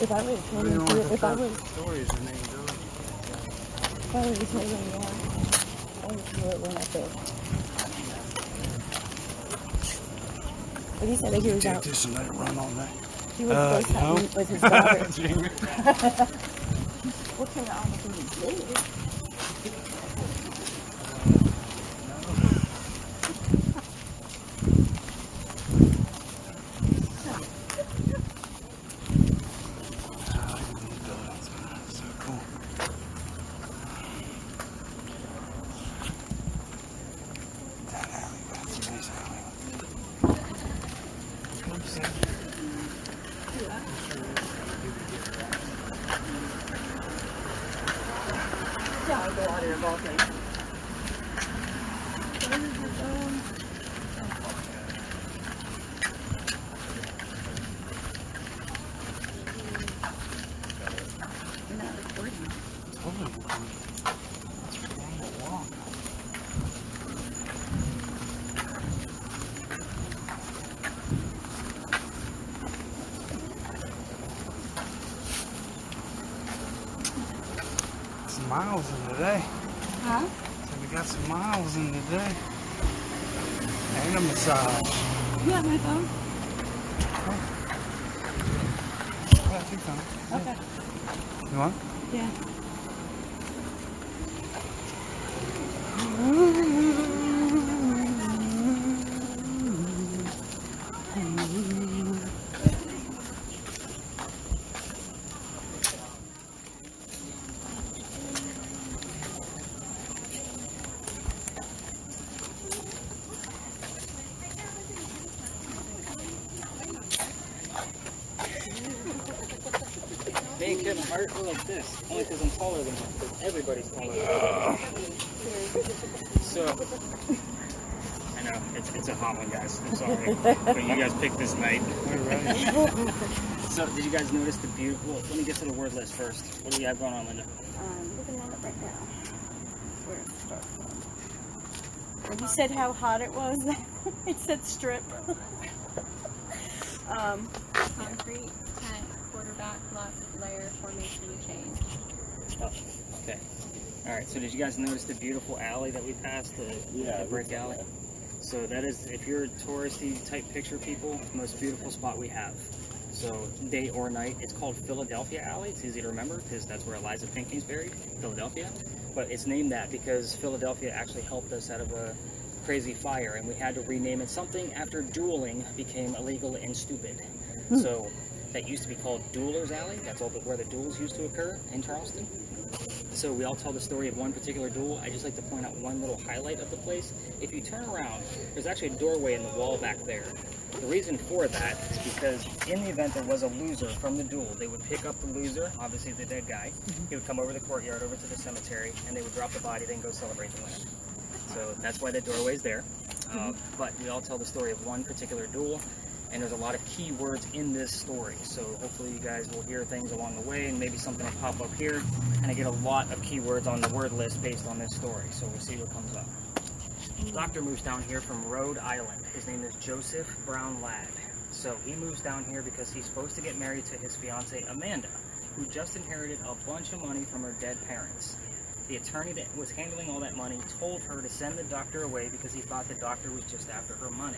If I would have told him to, if I would have told him that, I would have it when I said. But he said that he was out. This and let it run all night. He was No. with his daughter. What kind of opportunity did it? Some miles in today. Huh? So we got some miles in today. And a massage. You have my phone? Yeah, I think so. Okay. You want? Yeah. Me and Kevin Hart, we're like this. Only because I'm taller than him. Because everybody's taller than him. So, I know, it's a hot one, guys. I'm sorry. But you guys picked this night. So, did you guys notice the beautiful... Well, let me get to the word list first. What do you have going on, Linda? I'm looking at it right now. Where it starts from. When you said how hot it was, it said strip. Concrete, tank, quarterback, block, layer, formation, change. Oh, okay. Alright, so did you guys notice the beautiful alley that we passed? The brick alley? So that is, if you're touristy type picture people, the most beautiful spot we have. So day or night, it's called Philadelphia Alley. It's easy to remember because that's where Eliza Pinkney's buried, Philadelphia. But it's named that because Philadelphia actually helped us out of a crazy fire, and we had to rename it something after dueling became illegal and stupid. So that used to be called Duelers Alley. That's all where the duels used to occur in Charleston. So we all tell the story of one particular duel. I just like to point out one little highlight of the place. If you turn around, there's actually a doorway in the wall back there. The reason for that is because in the event there was a loser from the duel, they would pick up the loser, obviously the dead guy. He would come over the courtyard, over to the cemetery, and they would drop the body, then go celebrate the winner. So that's why that doorway's there. But we all tell the story of one particular duel, and there's a lot of key words in this story. So hopefully you guys will hear things along the way, and maybe something will pop up here. And I get a lot of keywords on the word list based on this story, so we'll see what comes up. Doctor moves down here from Rhode Island. His name is Joseph Brown Ladd. So he moves down here because he's supposed to get married to his fiancée Amanda, who just inherited a bunch of money from her dead parents. The attorney that was handling all that money told her to send the doctor away because he thought the doctor was just after her money.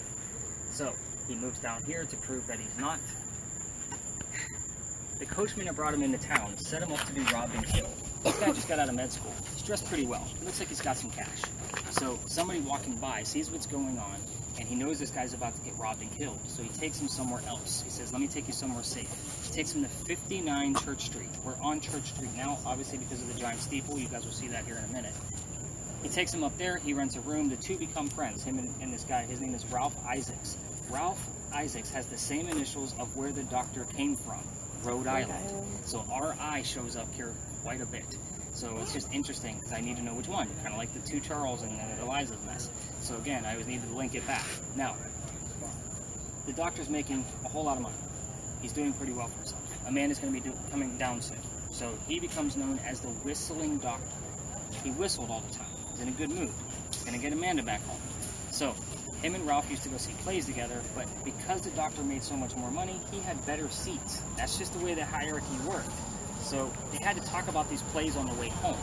So he moves down here to prove that he's not. The coachman that brought him into town set him up to be robbed and killed. This guy just got out of med school. He's dressed pretty well. It looks like he's got some cash. So somebody walking by sees what's going on, and he knows this guy's about to get robbed and killed. So he takes him somewhere else. He says, let me take you somewhere safe. He takes him to 59 Church Street. We're on Church Street now, obviously because of the giant steeple. You guys will see that here in a minute. He takes him up there. He rents a room. The two become friends, him and this guy. His name is Ralph Isaacs. Ralph Isaacs has the same initials of where the doctor came from. Rhode Island. So RI shows up here quite a bit. So it's just interesting because I need to know which one. Kind of like the two Charles and Eliza's mess. So again, I always need to link it back. Now, the doctor's making a whole lot of money. He's doing pretty well for himself. Amanda's going to be coming down soon. So he becomes known as the whistling doctor. He whistled all the time. He's in a good mood. He's going to get Amanda back home. So him and Ralph used to go see plays together, but because the doctor made so much more money, he had better seats. That's just the way the hierarchy worked. So they had to talk about these plays on the way home.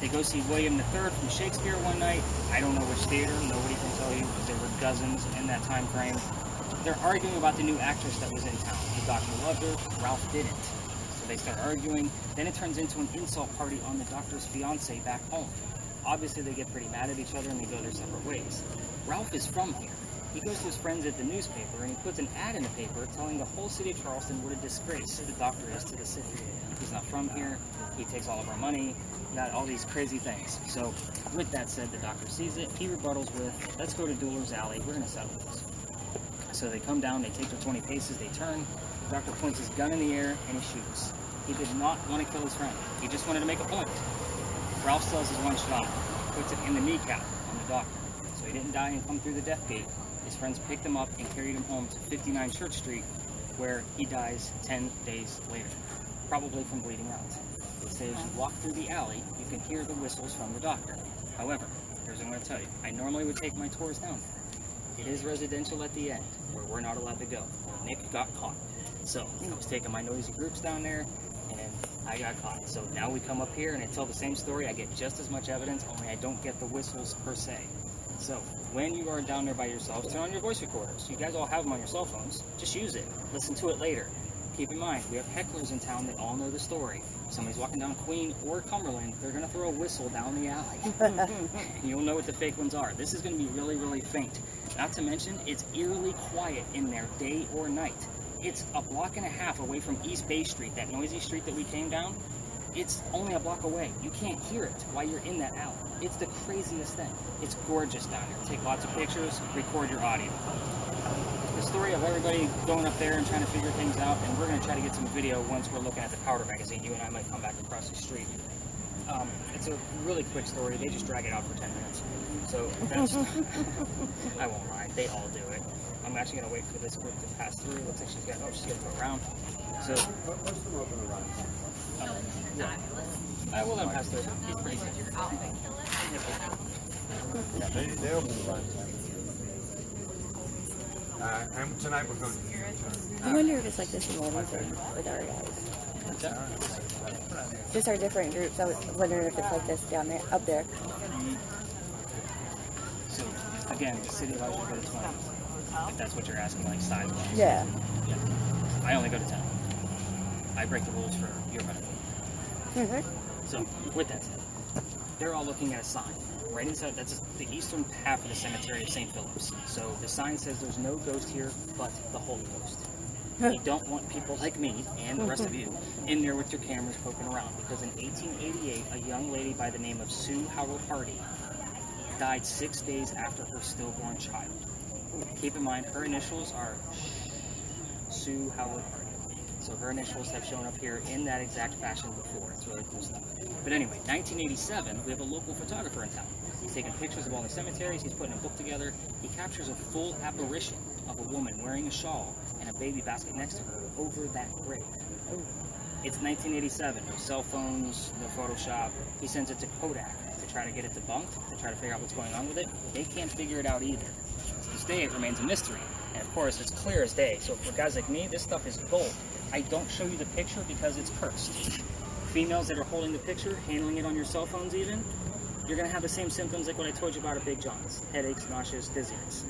They go see William III from Shakespeare one night. I don't know which theater. Nobody can tell you because there were dozens in that time frame. They're arguing about the new actress that was in town. The doctor loved her. Ralph didn't. So they start arguing. Then it turns into an insult party on the doctor's fiance back home. Obviously, they get pretty mad at each other and they go their separate ways. Ralph is from here. He goes to his friends at the newspaper and he puts an ad in the paper telling the whole city of Charleston what a disgrace the doctor is to the city. He's not from here. He takes all of our money. Got all these crazy things. So with that said, the doctor sees it. He rebuttals with, let's go to Dueler's Alley. We're going to settle this. So they come down. They take their 20 paces. They turn. The doctor points his gun in the air and he shoots. He did not want to kill his friend. He just wanted to make a point. Ralph sells his one shot, puts it in the kneecap on the doctor. So he didn't die and come through the death gate. His friends picked him up and carried him home to 59 Church Street, where he dies 10 days later, probably from bleeding out. They say as you walk through the alley, you can hear the whistles from the doctor. However, here's what I'm going to tell you. I normally would take my tours down there. It is residential at the end, where we're not allowed to go. Nick got caught. So I was taking my noisy groups down there, and I got caught. So now we come up here and I tell the same story. I get just as much evidence, only I don't get the whistles per se. So when you are down there by yourselves, turn on your voice recorders. You guys all have them on your cell phones. Just use it. Listen to it later. Keep in mind, we have hecklers in town that all know the story. If somebody's walking down Queen or Cumberland, they're going to throw a whistle down the alley. You'll know what the fake ones are. This is going to be really, really faint. Not to mention, it's eerily quiet in there day or night. It's a block and a half away from East Bay Street, that noisy street that we came down. It's only a block away. You can't hear it while you're in that alley. It's the craziest thing. It's gorgeous down there. Take lots of pictures, record your audio. The story of everybody going up there and trying to figure things out, and we're going to try to get some video once we're looking at the powder magazine. You and I might come back across the street. It's a really quick story. They just drag it out for 10 minutes. So that's, I won't lie. They all do it. I'm actually going to wait for this group to pass through. Looks like she's going to go around. So, Most of them open around. I will let him pass through. He's pretty good. Yeah, they open around. And tonight we're going to I wonder if it's like this in Wilmington with our guys. Just our different groups. I was wondering if it's like this down there, up there. So, again, the city allows you to go to 20. If that's what you're asking, like size-wise. Yeah. I only go to 10. I break the rules for your benefit. Mm-hmm. So, with that said, they're all looking at a sign. Right inside, that's the eastern half of the cemetery of St. Philip's. So the sign says there's no ghost here but the Holy Ghost. You don't want people like me and the rest of you in there with your cameras poking around, because in 1888, a young lady by the name of Sue Howard Hardy died 6 days after her stillborn child. Keep in mind, her initials are Sue Howard Hardy. So her initials have shown up here in that exact fashion before. It's really cool stuff. But anyway, 1987, we have a local photographer in town. He's taking pictures of all the cemeteries. He's putting a book together. He captures a full apparition of a woman wearing a shawl and a baby basket next to her over that grave. It's 1987. No cell phones, no Photoshop. He sends it to Kodak to try to get it debunked, to try to figure out what's going on with it. They can't figure it out either. To this day, it remains a mystery. And of course, it's clear as day. So for guys like me, this stuff is gold. I don't show you the picture because it's cursed. Females that are holding the picture, handling it on your cell phones even, you're going to have the same symptoms like what I told you about at Big John's. Headaches, nauseous, dizziness.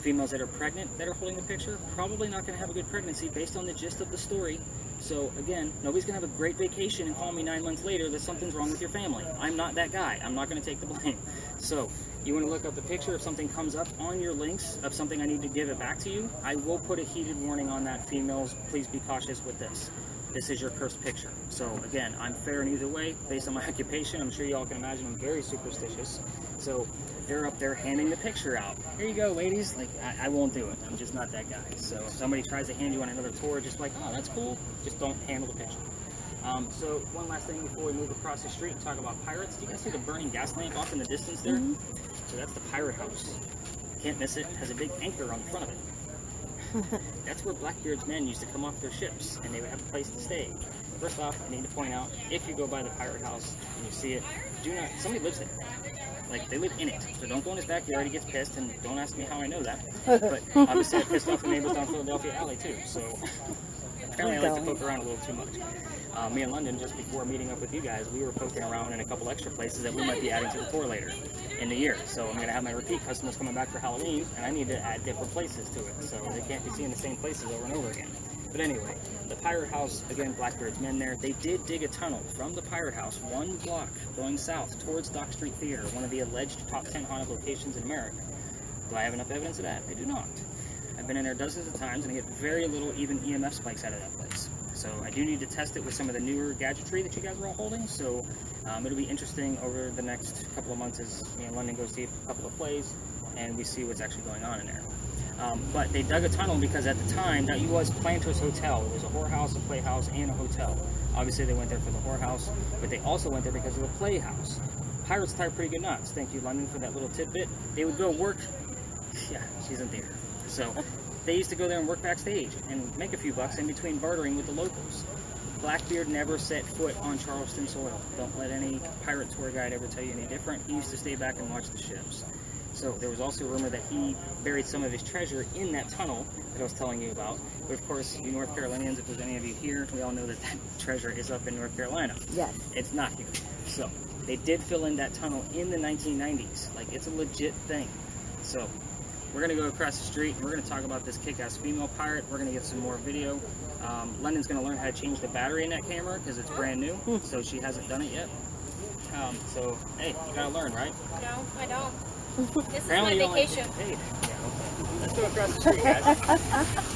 Females that are pregnant that are holding the picture, probably not going to have a good pregnancy based on the gist of the story. So again, nobody's going to have a great vacation and call me 9 months later that something's wrong with your family. I'm not that guy. I'm not going to take the blame. So you want to look up the picture. If something comes up on your links of something I need to give it back to you, I will put a heated warning on that. Females, please be cautious with this. This is your cursed picture. So again, I'm fair in either way based on my occupation. I'm sure you all can imagine I'm very superstitious. So they're up there handing the picture out. Here you go, ladies. Like, I won't do it. I'm just not that guy. So if somebody tries to hand you on another tour, just like, oh, that's cool, just don't handle the picture. So one last thing before we move across the street and talk about pirates. Do you guys see the burning gas lamp off in the distance there? So that's the pirate house. Can't miss it. Has a big anchor on the front of it. That's where Blackbeard's men used to come off their ships, and they would have a place to stay. First off, I need to point out, if you go by the pirate house and you see it, do not, somebody lives there. Like, they live in it. So don't go in his backyard, he gets pissed, and don't ask me how I know that. But obviously I pissed off the neighbors down Philadelphia Alley too, so apparently I like to poke around a little too much. Me and London, just before meeting up with you guys, we were poking around in a couple extra places that we might be adding to the tour later in the year. So I'm going to have my repeat customers coming back for Halloween, and I need to add different places to it, so they can't be seeing the same places over and over again. But anyway, the pirate house, again, Blackbeard's men there, they did dig a tunnel from the pirate house 1 block going south towards Dock Street Theater, one of the alleged top 10 haunted locations in America. Do I have enough evidence of that? I do not. I've been in there dozens of times, and I get very little even EMF spikes out of that place. So I do need to test it with some of the newer gadgetry that you guys are all holding. So it'll be interesting over the next couple of months as me and London go see a couple of plays, and we see what's actually going on in there. But they dug a tunnel because at the time, that was Planter's Hotel. It was a whorehouse, a playhouse, and a hotel. Obviously, they went there for the whorehouse, but they also went there because of the playhouse. Pirates tie pretty good knots. Thank you, London, for that little tidbit. They would go work. Yeah, she's in theater. So they used to go there and work backstage and make a few bucks in between bartering with the locals. Blackbeard never set foot on Charleston soil. Don't let any pirate tour guide ever tell you any different. He used to stay back and watch the ships. So there was also a rumor that he buried some of his treasure in that tunnel that I was telling you about. But of course, you North Carolinians, if there's any of you here, we all know that that treasure is up in North Carolina. Yes. It's not here. So they did fill in that tunnel in the 1990s. Like, it's a legit thing. So we're going to go across the street and we're going to talk about this kick-ass female pirate. We're going to get some more video. London's going to learn how to change the battery in that camera because it's brand new, so she hasn't done it yet. So, hey, you got to learn, right? No, I don't. This is Apparently my vacation. Yeah, okay. Let's go across the street, guys.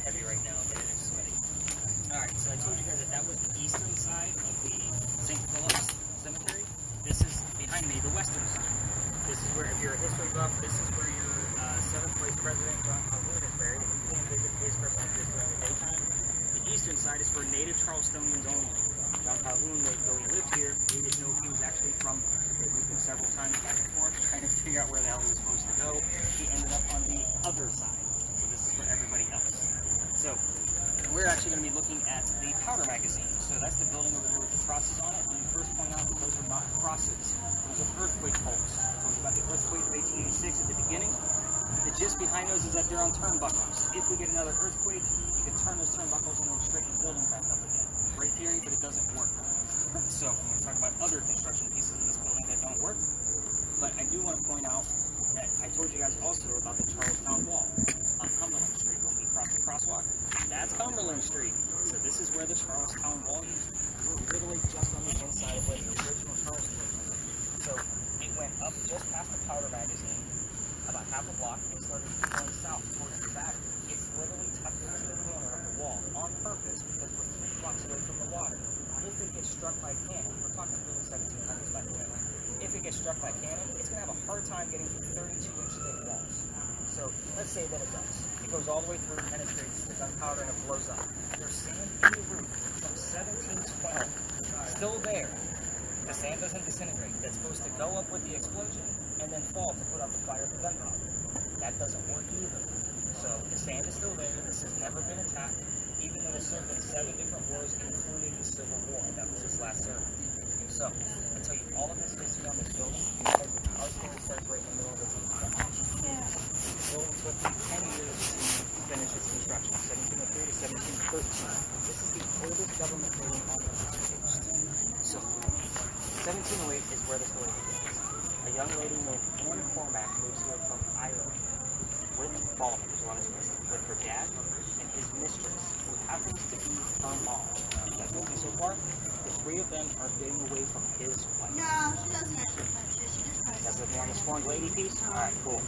Heavy right now, but it is sweaty. Alright, so I told you guys that was the eastern side of the St. Philip's Cemetery. This is, behind me, the western side. This is where, if you're a history buff, this is where your 7th place president, John Calhoun, is buried. And you can't visit his perspective during the daytime. The eastern side is for native Charlestonians only. John Calhoun, though he lived here, we didn't know if he was actually from here. We've been several times back and forth trying to figure out where the hell he was supposed to go. He ended up on the other side. So this is for everybody else. So, we're actually going to be looking at the powder magazine. So that's the building over there with the crosses on it. And you first point out that those are not crosses. Those are earthquake bolts. I told you about the earthquake of 1886 at the beginning. The gist behind those is that they're on turnbuckles. If we get another earthquake, you can turn those turnbuckles and it'll straighten the building back up again. Great theory, but it doesn't work. So, we're going to talk about other construction pieces of this building that don't work. But I do want to point out that I told you guys also about the Charlestown Wall on Cumberland Street when we crossed the crosswalk. That's Cumberland Street. So this is where the Charlestown Wall used to be. We're literally just on the inside of where the original Charlestown was. So it went up just past the powder magazine, about half a block, and started going south towards the back. It's literally tucked into the corner of the wall on purpose because we're 3 blocks away from the water. If it gets struck by cannon, we're talking early 1700s back then. If it does. It goes all the way through, penetrates the gunpowder, and it blows up. There's sand in the roof from 1712 still there. The sand doesn't disintegrate. That's supposed to go up with the explosion and then fall to put out the fire of the gunpowder. That doesn't work either. So the sand is still there. This has never been attacked, even though there's served in 7 different wars, including the Civil War. That was his last serve. So I tell you all of this history on this building because the power story starts right in the middle of the town. The building took 10 years to finish its construction, 1703 to 1713. This is the oldest government building on the coast. So 1708 is where the story begins. A young lady named Anne Cormack moves here from Ireland with Baltimore, with her dad and his mistress, who happens to be her mom. That's what so far. The 3 of them are getting away from his wife. No, she doesn't actually punch it. She just tries That's what on the sworn lady piece? Alright, cool.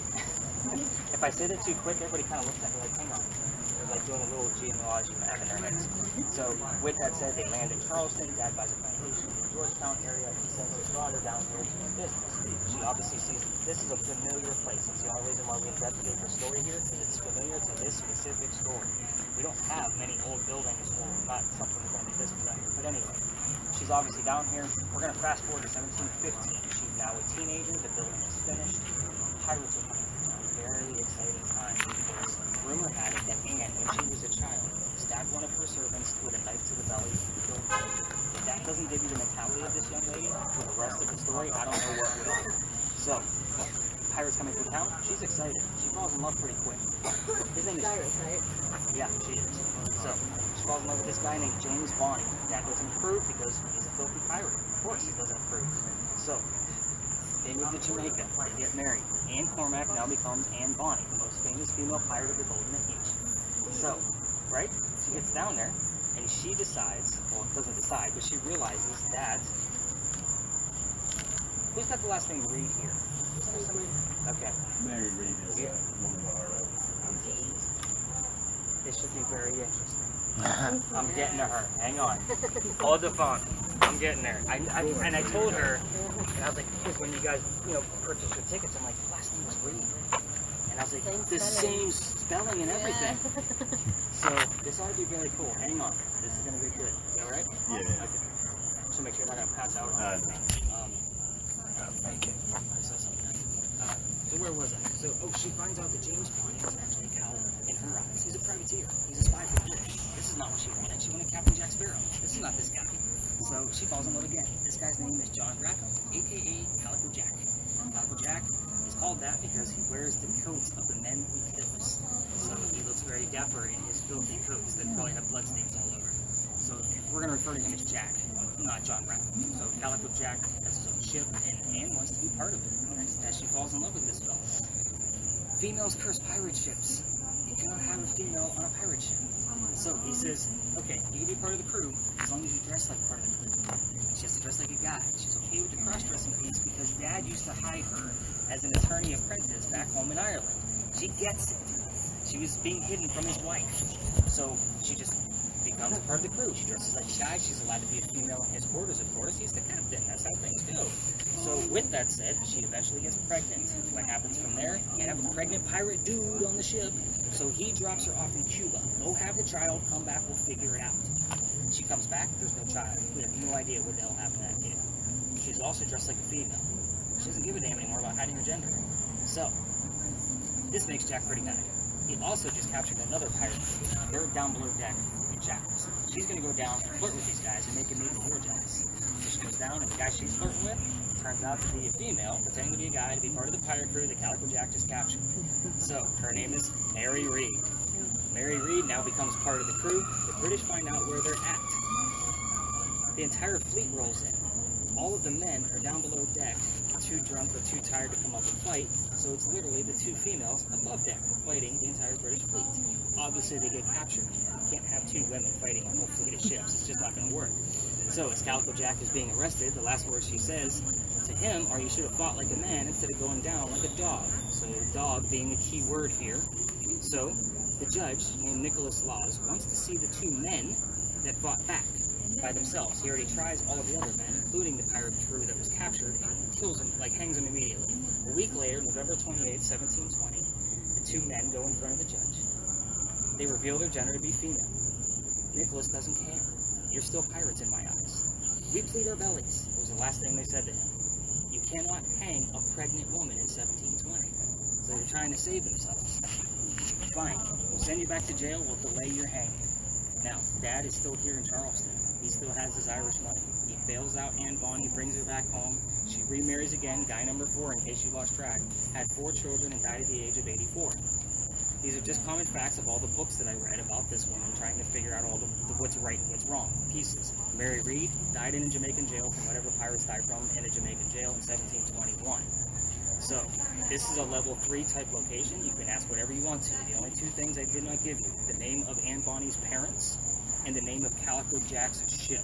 If I say that too quick, everybody kind of looks at me like, hang on. They're like doing a little genealogy map in their heads. So, with that said, they land in Charleston. Dad buys a plantation in the Georgetown area. He sends his daughter down here to do business. She obviously sees this is a familiar place. It's the only reason why we investigate the story here, because it's familiar to this specific story. We don't have many old buildings, or not something that's going to be this familiar. But anyway, she's obviously down here. We're going to fast forward to 1715. She's now a teenager. The building is finished. Pirates are coming. Very exciting time because rumor had it that Anne, when she was a child, stabbed one of her servants with a knife to the belly and killed her. If that doesn't give you the mentality of this young lady for the rest of the story, I don't know what will. So, pirates coming through town, she's excited. She falls in love pretty quick. His name is Cyrus, right? Yeah, she is. So, she falls in love with this guy named James Bonney. That doesn't approve because he's a filthy pirate. Of course he doesn't approve. So, they move to Jamaica. They get married. Anne Cormack now becomes Anne Bonny, the most famous female pirate of the Golden Age. So, right? She gets down there, and she decides, well, doesn't decide, but she realizes that... Who's got the last name Reed here? Okay. Mary Reed is one of our ancestors. This should be very interesting. I'm getting to her. Hang on. Hold the phone. I'm getting there. And I told her, and I was like, because when you guys, purchase your tickets, I'm like, the last name was Reed. And I was like, the same spelling and everything. So this ought to be really cool. Hang on. This is going to be good. You all right? Yeah. Okay. So make sure you're not going to pass out on me. Make it. So where was I? So, she finds out that James Bond is actually a coward in her eyes. He's a privateer. He's a spy for the British. This is not what she wanted. She wanted Captain Jack Sparrow. This is not this guy. So she falls in love again. This guy's name is John Rackham, a.k.a. Calico Jack. Calico Jack is called that because he wears the coats of the men he kills. So he looks very dapper in his filthy coats that probably have bloodstains all over. So we're going to refer to him as Jack, not John Rackham. So Calico Jack has his own ship, and Anne wants to be part of it as she falls in love with this fellow. Females curse pirate ships. You cannot have a female on a pirate ship. So he says, okay, you can be part of the crew as long as you dress like part of the crew. She has to dress like a guy. She's okay with the cross-dressing piece because Dad used to hide her as an attorney apprentice back home in Ireland. She gets it. She was being hidden from his wife. So she just becomes a part of the crew. She dresses like a guy. She's allowed to be a female in his quarters, of course. He's the captain. That's how things go. So with that said, she eventually gets pregnant. What happens from there? You have a pregnant pirate dude on the ship. So he drops her off in Cuba. Go have the child, come back, we'll figure it out. She comes back, there's no child. We have no idea what the hell happened to that kid. She's also dressed like a female. She doesn't give a damn anymore about hiding her gender. So, this makes Jack pretty mad. He also just captured another pirate. They're down below deck in shackles. She's going to go down and flirt with these guys and make them even more jealous. So she goes down, and the guy she's flirting with turns out to be a female, pretending to be a guy to be part of the pirate crew that Calico Jack just captured. So, her name is Mary Reed. Mary Reed now becomes part of the crew. The British find out where they're at. The entire fleet rolls in. All of the men are down below deck, too drunk or too tired to come up and fight, so it's literally the 2 females above deck fighting the entire British fleet. Obviously, they get captured. You can't have 2 women fighting a whole fleet of ships. It's just not going to work. So, as Calico Jack is being arrested, the last words she says to him are, you should have fought like a man instead of going down like a dog. So, dog being the key word here. So, the judge, named Nicholas Laws, wants to see the 2 men that fought back by themselves. He already tries all of the other men, including the pirate crew that was captured, and kills him, hangs him immediately. A week later, November 28, 1720, the two men go in front of the judge. They reveal their gender to be female. Nicholas doesn't care. You're still pirates in my eyes. We plead our bellies, was the last thing they said to him. You cannot hang a pregnant woman in 1720. So they're trying to save themselves. Fine, we'll send you back to jail, we'll delay your hanging. Now, Dad is still here in Charleston. He still has his Irish money. He bails out Anne Bonny, brings her back home. She remarries again, guy number 4, in case you lost track. Had 4 children and died at the age of 84. These are just common facts of all the books that I read about this woman, trying to figure out all the what's right and what's wrong pieces. Mary Read died in a Jamaican jail from whatever pirates died from in a Jamaican jail in 1721. So, this is a level 3 type location. You can ask whatever you want to. The only 2 things I did not give you, the name of Anne Bonny's parents and the name of Calico Jack's ship.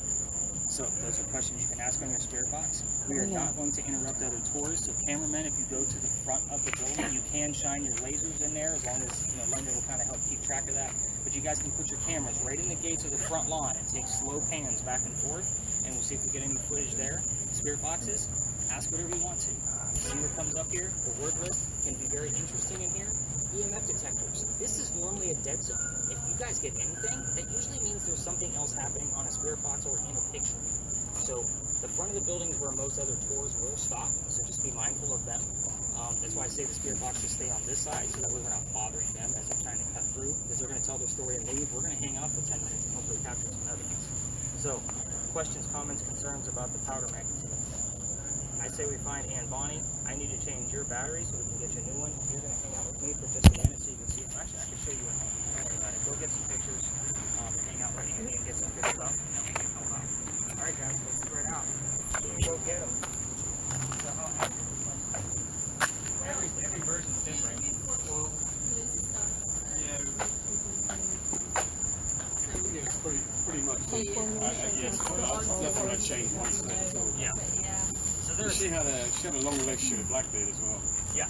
So, those are questions you can ask on your spirit box. We are not going to interrupt other tours, so cameramen, if you go to the front of the building, you can shine your lasers in there, as long as, London will kind of help keep track of that. But you guys can put your cameras right in the gates of the front lawn and take slow pans back and forth, and we'll see if we get any footage there. Spirit boxes, ask whatever you want to. See what comes up here. The word list can be very interesting in here. EMF detectors. This is normally a dead zone. If you guys get anything, that usually means there's something else happening on a spirit box or in a picture. So the front of the building is where most other tours will stop, so just be mindful of them. That's why I say the spirit boxes stay on this side, so that way we're not bothering them as they're trying to cut through, because they're going to tell their story and leave. We're going to hang out for 10 minutes and hopefully capture some evidence. So, questions, comments, concerns about the powder magazine. I say we find Anne Bonny. I need to change your battery so we can get you a new one. You're going to hang out with me for just a minute so you can see it. Actually, I can show you at home. Don't worry about it. Go get some pictures. Hang out with Andy and get some good stuff. And then we can help out. All right, guys, let's spread out. Go get them. So every version's different. Well, yeah, it's pretty much. Yes, definitely changed. Yeah. So You see how she had a long relationship with Blackbeard as well. Yeah.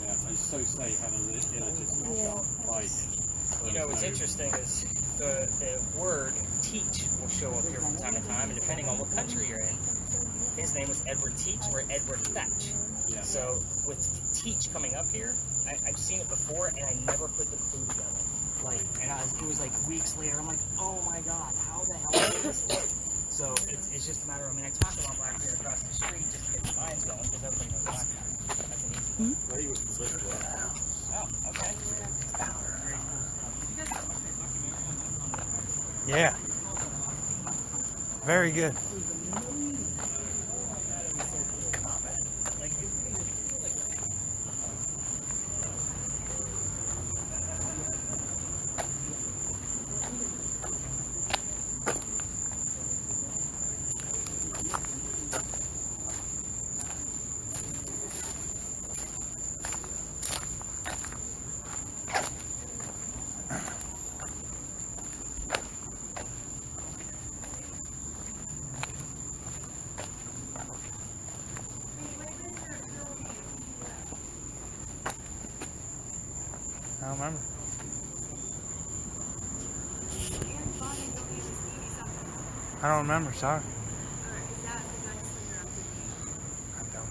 Yeah, they so say had an illegitimate child. Like, what's interesting is the word teach will show up here from time to time, and depending on what country you're in, his name was Edward Teach or Edward Thatch. Yeah. So with teach coming up here, I've seen it before, and I never put the clue together. It was like weeks later, I'm like, oh my god, how the hell is this thing? So it's just a matter of, I talk about Blackbeard across the street just to get the minds going, because everybody knows Blackbeard. That's an easy one. Well, he was completely wrong. Oh, okay. Very cool stuff. Yeah. Very good. I don't remember. I don't remember, sorry. I don't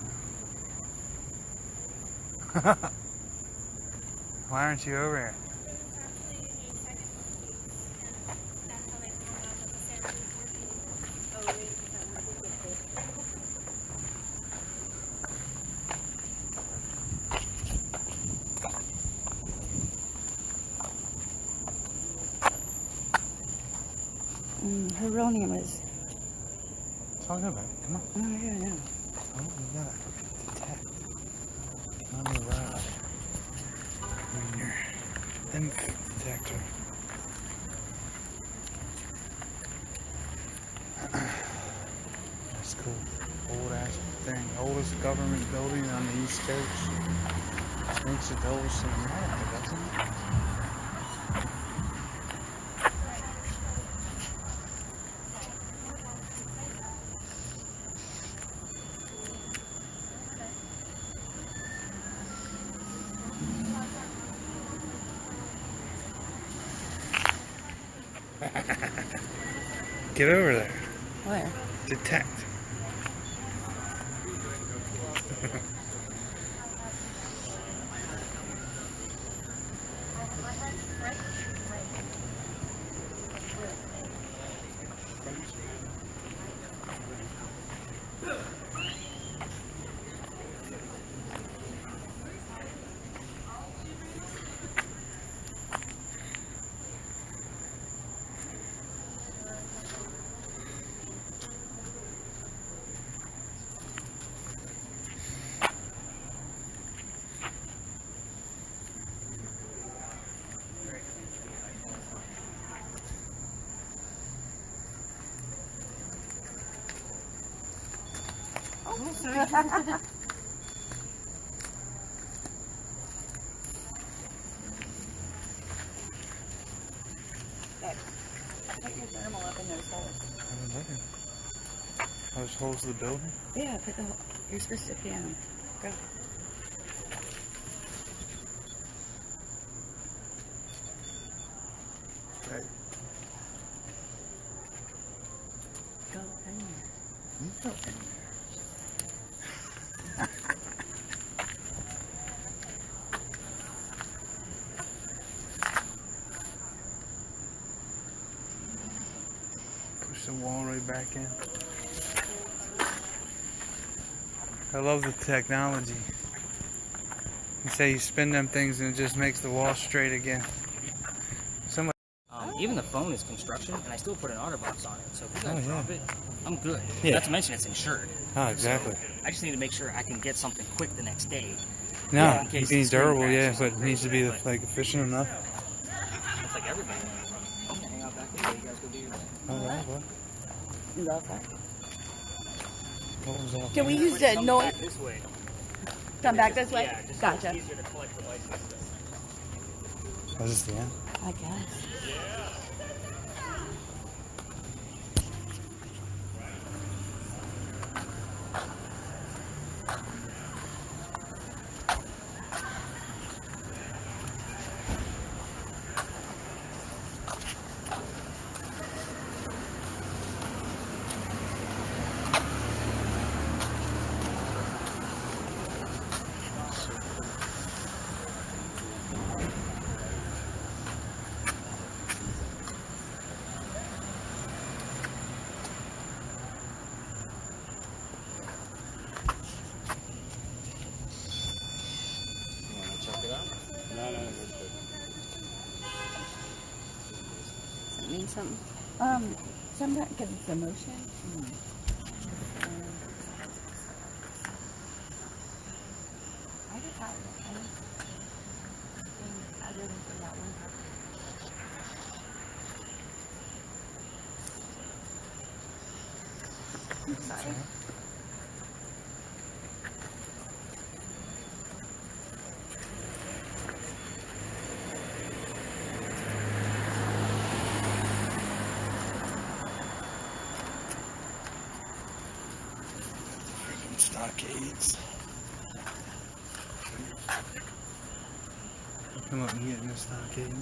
know. Why aren't you over here? Her real name is. Talk about it. Come on. Oh, yeah. Oh, we gotta detect. On the rod. Your infant detector. That's cool. Old ass thing. Oldest government building on the East Coast. Makes it the oldest in America, doesn't it? Get over there. Where? Detect. Put your thermal up in those holes. I'm looking. Those holes in the building? Yeah, put the. You're supposed to piano. Go. Okay. Go in there. Go in there. Push the wall right back in. I love the technology. You say you spin them things and it just makes the wall straight again. Even the phone is construction, and I still put an OtterBox on it. So if you guys drop it, I'm good. Yeah. Not to mention it's insured. Oh, exactly. So I just need to make sure I can get something quick the next day. No, in case being the screen durable, crashes yeah, or but it something, needs to be but like efficient enough. it's like everything. I'm gonna hang out back there. You guys go do your thing. All right, well, You love that? what was that? Can we use the Come noise? back this way. Come back this way? Yeah, just Gotcha. it's easier to collect the license. Oh, is this the end? I guess. Check it out. No, that's good. Does that mean something? Sometimes because it's emotion. I get that one. I didn't see that one. Sorry. Stockades. Come up and get in the stockades.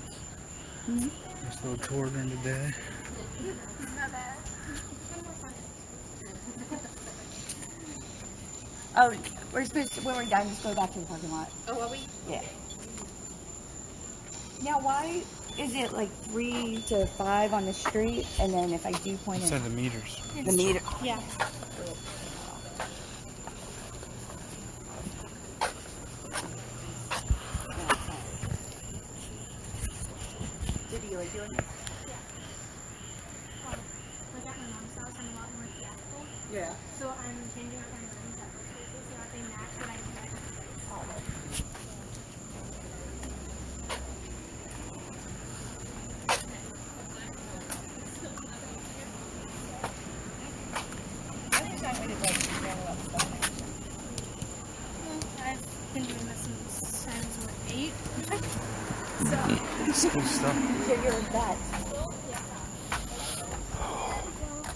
This little tour during the day. Oh, we're supposed to, when we're done, just go back to the parking lot. Oh, are we? Yeah. Now, why is it like 3 to 5 on the street, and then if I do point Send it, the meters. the meter? Yeah. Did you like doing it? Like at my mom's house, I'm a lot more theatrical. Yeah. So I'm changing up my mind at work places so that they match what I do at home. I've been doing this since I was what, 8. So It's good stuff. So you're a vet. well,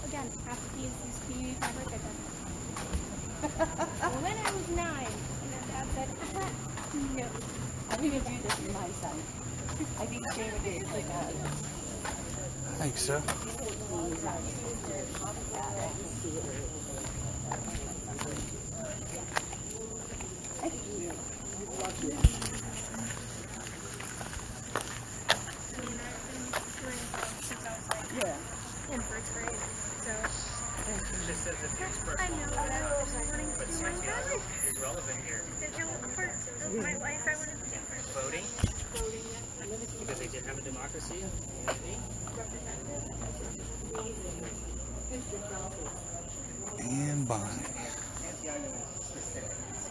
again, half the fees used to be my birthday present. Well, when I was 9, and then Dad said, no. I'm gonna do this for my son. I think Shane would do it for Dad. I think so. Since I was like in first grade. So It just says if you express I know that I was wanting to but do my sociology life. is relevant here. Integral part of my life I wanted to do first. Voting, because they did have a democracy. And Bonnie.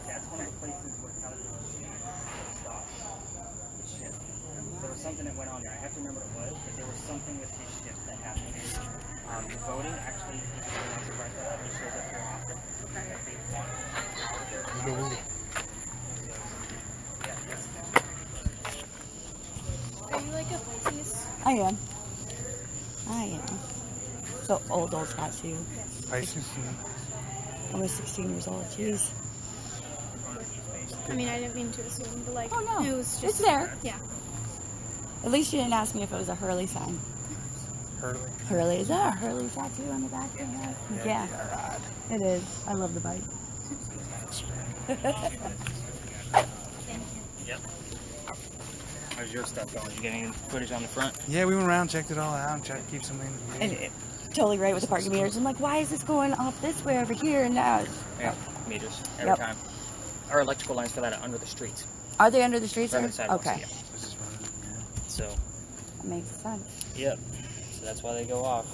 That's one of the places where television stopped the ship. There was something that went on there. I have to remember what it was, but there was something with his ship that happened. The voting actually, if you want to write that up, it shows up here often. They want I am. So old tattoo. Pisces. Almost 16 years old. Jeez. I mean, I didn't mean to assume, but like, Oh no, it was just it's there. Yeah. At least you didn't ask me if it was a Hurley sign. Hurley. Hurley, is that a Hurley tattoo on the back of your head? Yeah. It is. I love the bike. Yep. How's your stuff going? You getting any footage on the front? Yeah, we went around, checked it all out, and tried to keep something. And totally right with the parking meters. I'm like, why is this going off this way over here? And now it's... Yeah, meters every time. Our electrical lines for that are under the streets. Are they under the streets? Right on the sidewalks, Okay. yeah. So. That makes sense. Yep. So that's why they go off.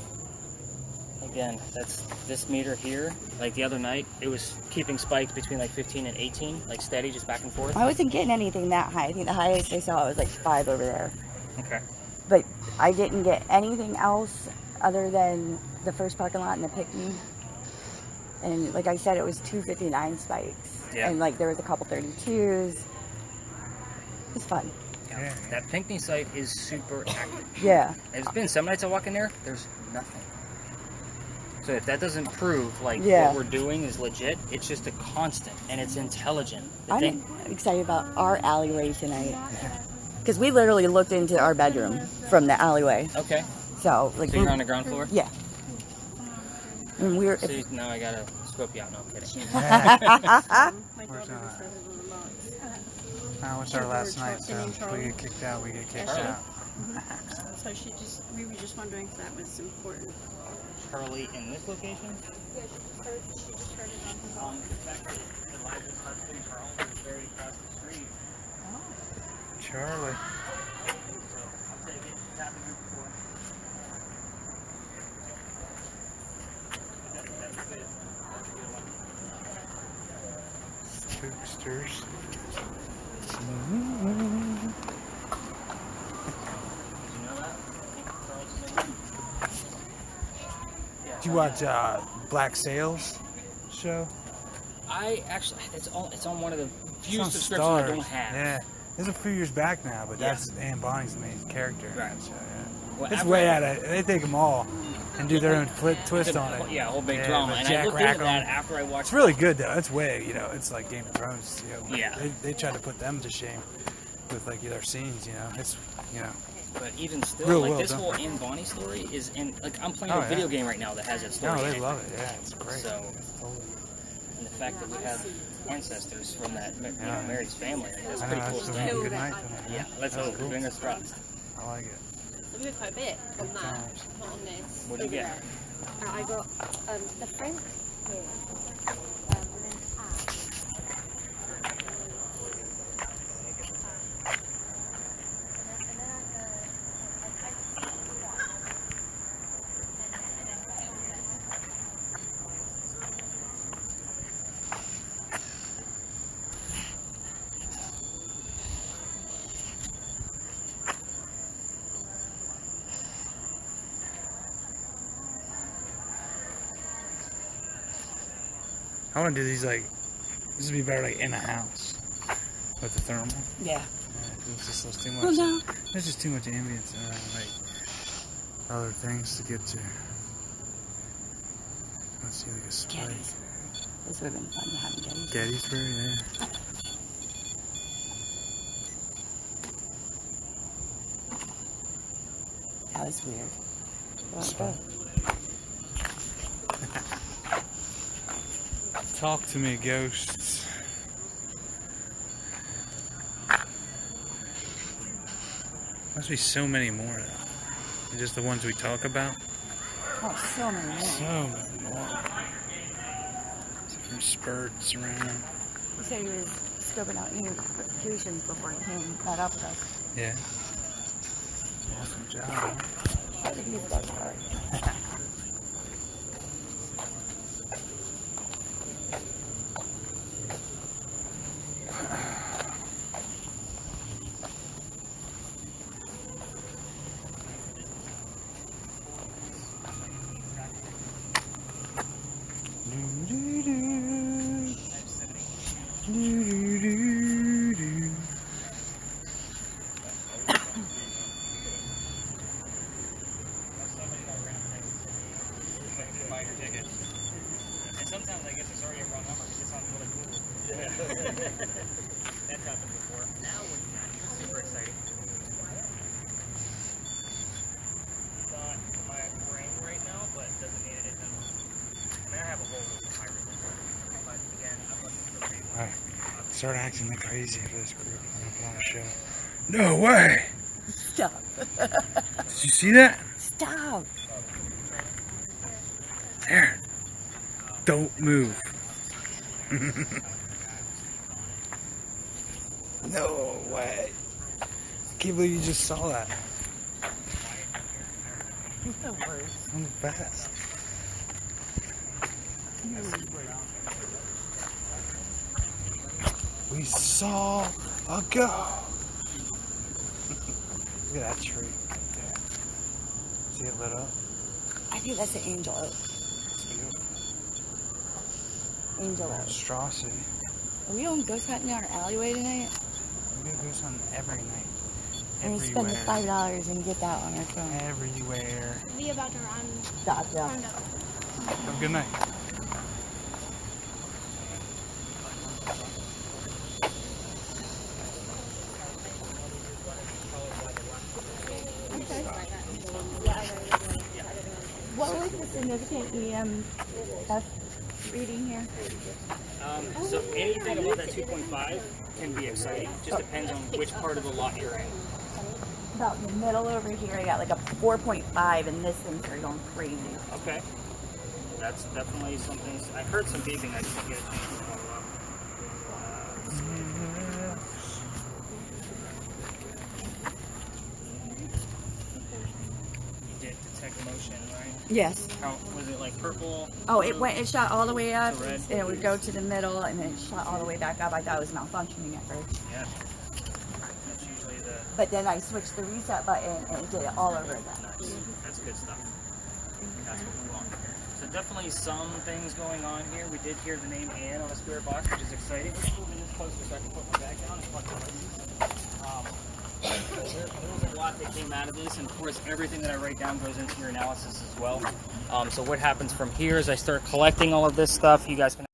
Again, that's this meter here. Like the other night, it was keeping spikes between like 15 and 18, like steady, just back and forth. I wasn't getting anything that high. I think the highest I saw was like 5 over there. Okay. But I didn't get anything else other than the first parking lot and the Pickney. And like I said, it was 259 spikes. Yeah. And like there was a couple 32s. It was fun. Yeah. That Pinckney site is super active. Yeah. There's been some nights I walk in there, there's nothing. So if that doesn't prove like what we're doing is legit, it's just a constant and it's intelligent. I'm excited about our alleyway tonight. Because we literally looked into our bedroom from the alleyway. Okay. So like you're on the ground floor? Yeah. And we're See, now I gotta scope you out. No, I'm kidding. What's our last night? So we get kicked out. We get kicked out. So we were just wondering if that was important. Charlie in this location? Yeah, she just heard it on his The fact that Elijah's husband, Charles, is buried across the street. Charlie. So I'll take it. It's happened here before. That's good. That's a good one. Spooksters. Do you watch Black Sails show? I actually, it's on one of the few It's on subscriptions Stars. I don't have. Yeah, it's a few years back now, but that's Anne Bonny's the main character. In Right. that show, yeah. Well, It's after way I- out of. They take them all and do their own twist on it. Yeah, a whole big Yeah, drama. but And Jack I looked into Rackham. that after I watched. It's really good though. It's way, it's like Game of Thrones. Yeah. They try to put them to shame with like their scenes. It's But even still, Real like well this done. whole Anne Bonny story is in. Like I'm playing Oh, a video yeah. game right now that has that story. No, in they it. love it. Yeah, it's great. So, and the fact that we have ancestors from that Mary's family, like, that's I pretty know, cool that's stuff. good night. Yeah, let's That's hope. cool. Fingers crossed. I like it. So we got quite a bit from that. Not on this. What do you get? I got the French here. I want to do these like. This would be better like in a house with the thermal. Yeah. It's just there's too much. Well, no. There's just too much ambience and like other things to get to. Let's see, like a spike. Gettysburg. This would have been fun to have in Gettysburg. Gettysburg, yeah. That was weird. Well, Talk to me, ghosts. Must be so many more though. Just the ones we talk about. oh, so many more. So many more. Different spurts around. He said he was scoping out institutions before he came that up with us. Yeah. Awesome job. I think he's the best part. check it. And sometimes I guess it's already a wrong number because it's on the Google. That's happened before. Now we're super exciting. It's on my brain right now, but it doesn't mean it isn't. I mean, I have a whole list of pirates. But again, I'm looking for the All right. Start acting like crazy for this group. I'm gonna put on a show. No way! Stop. Did you see that? Stop. There. Don't move. No way. I can't believe you just saw that. The worst. I'm fast. We saw a go. Look at that tree right there. See it lit up? I think that's an angel oak. It's beautiful. Angel oak. Straw City. Are we going ghost hunting down our alleyway tonight? We go ghost hunting every night. And we spend the $5 and get that on our phone. Everywhere. We about to run. Gotcha. Round up. Have a good night. What was the significant EMF reading here? So anything above that 2.5 can be exciting. Just depends on which part of the lot you're in. About in the middle over here, I got like a 4.5, and this thing's are going crazy. Okay. That's definitely something. I heard some beeping. I just didn't get a chance to follow up. You did detect motion, right? Yes. How was it, like purple? Oh, it shot all the way up, To red? and it would go to the middle, and then it shot all the way back up. I thought it was malfunctioning at first. Yeah. That's usually the. But then I switched the reset button, and it did it all over again. Nice. That's good stuff. That's what we want here. So definitely some things going on here. We did hear the name Ann on a spirit box, which is exciting. Let's move this closer so I can put my back down and pluck there was a lot that came out of this, and of course everything that I write down goes into your analysis as well. So what happens from here is I start collecting all of this stuff. You guys can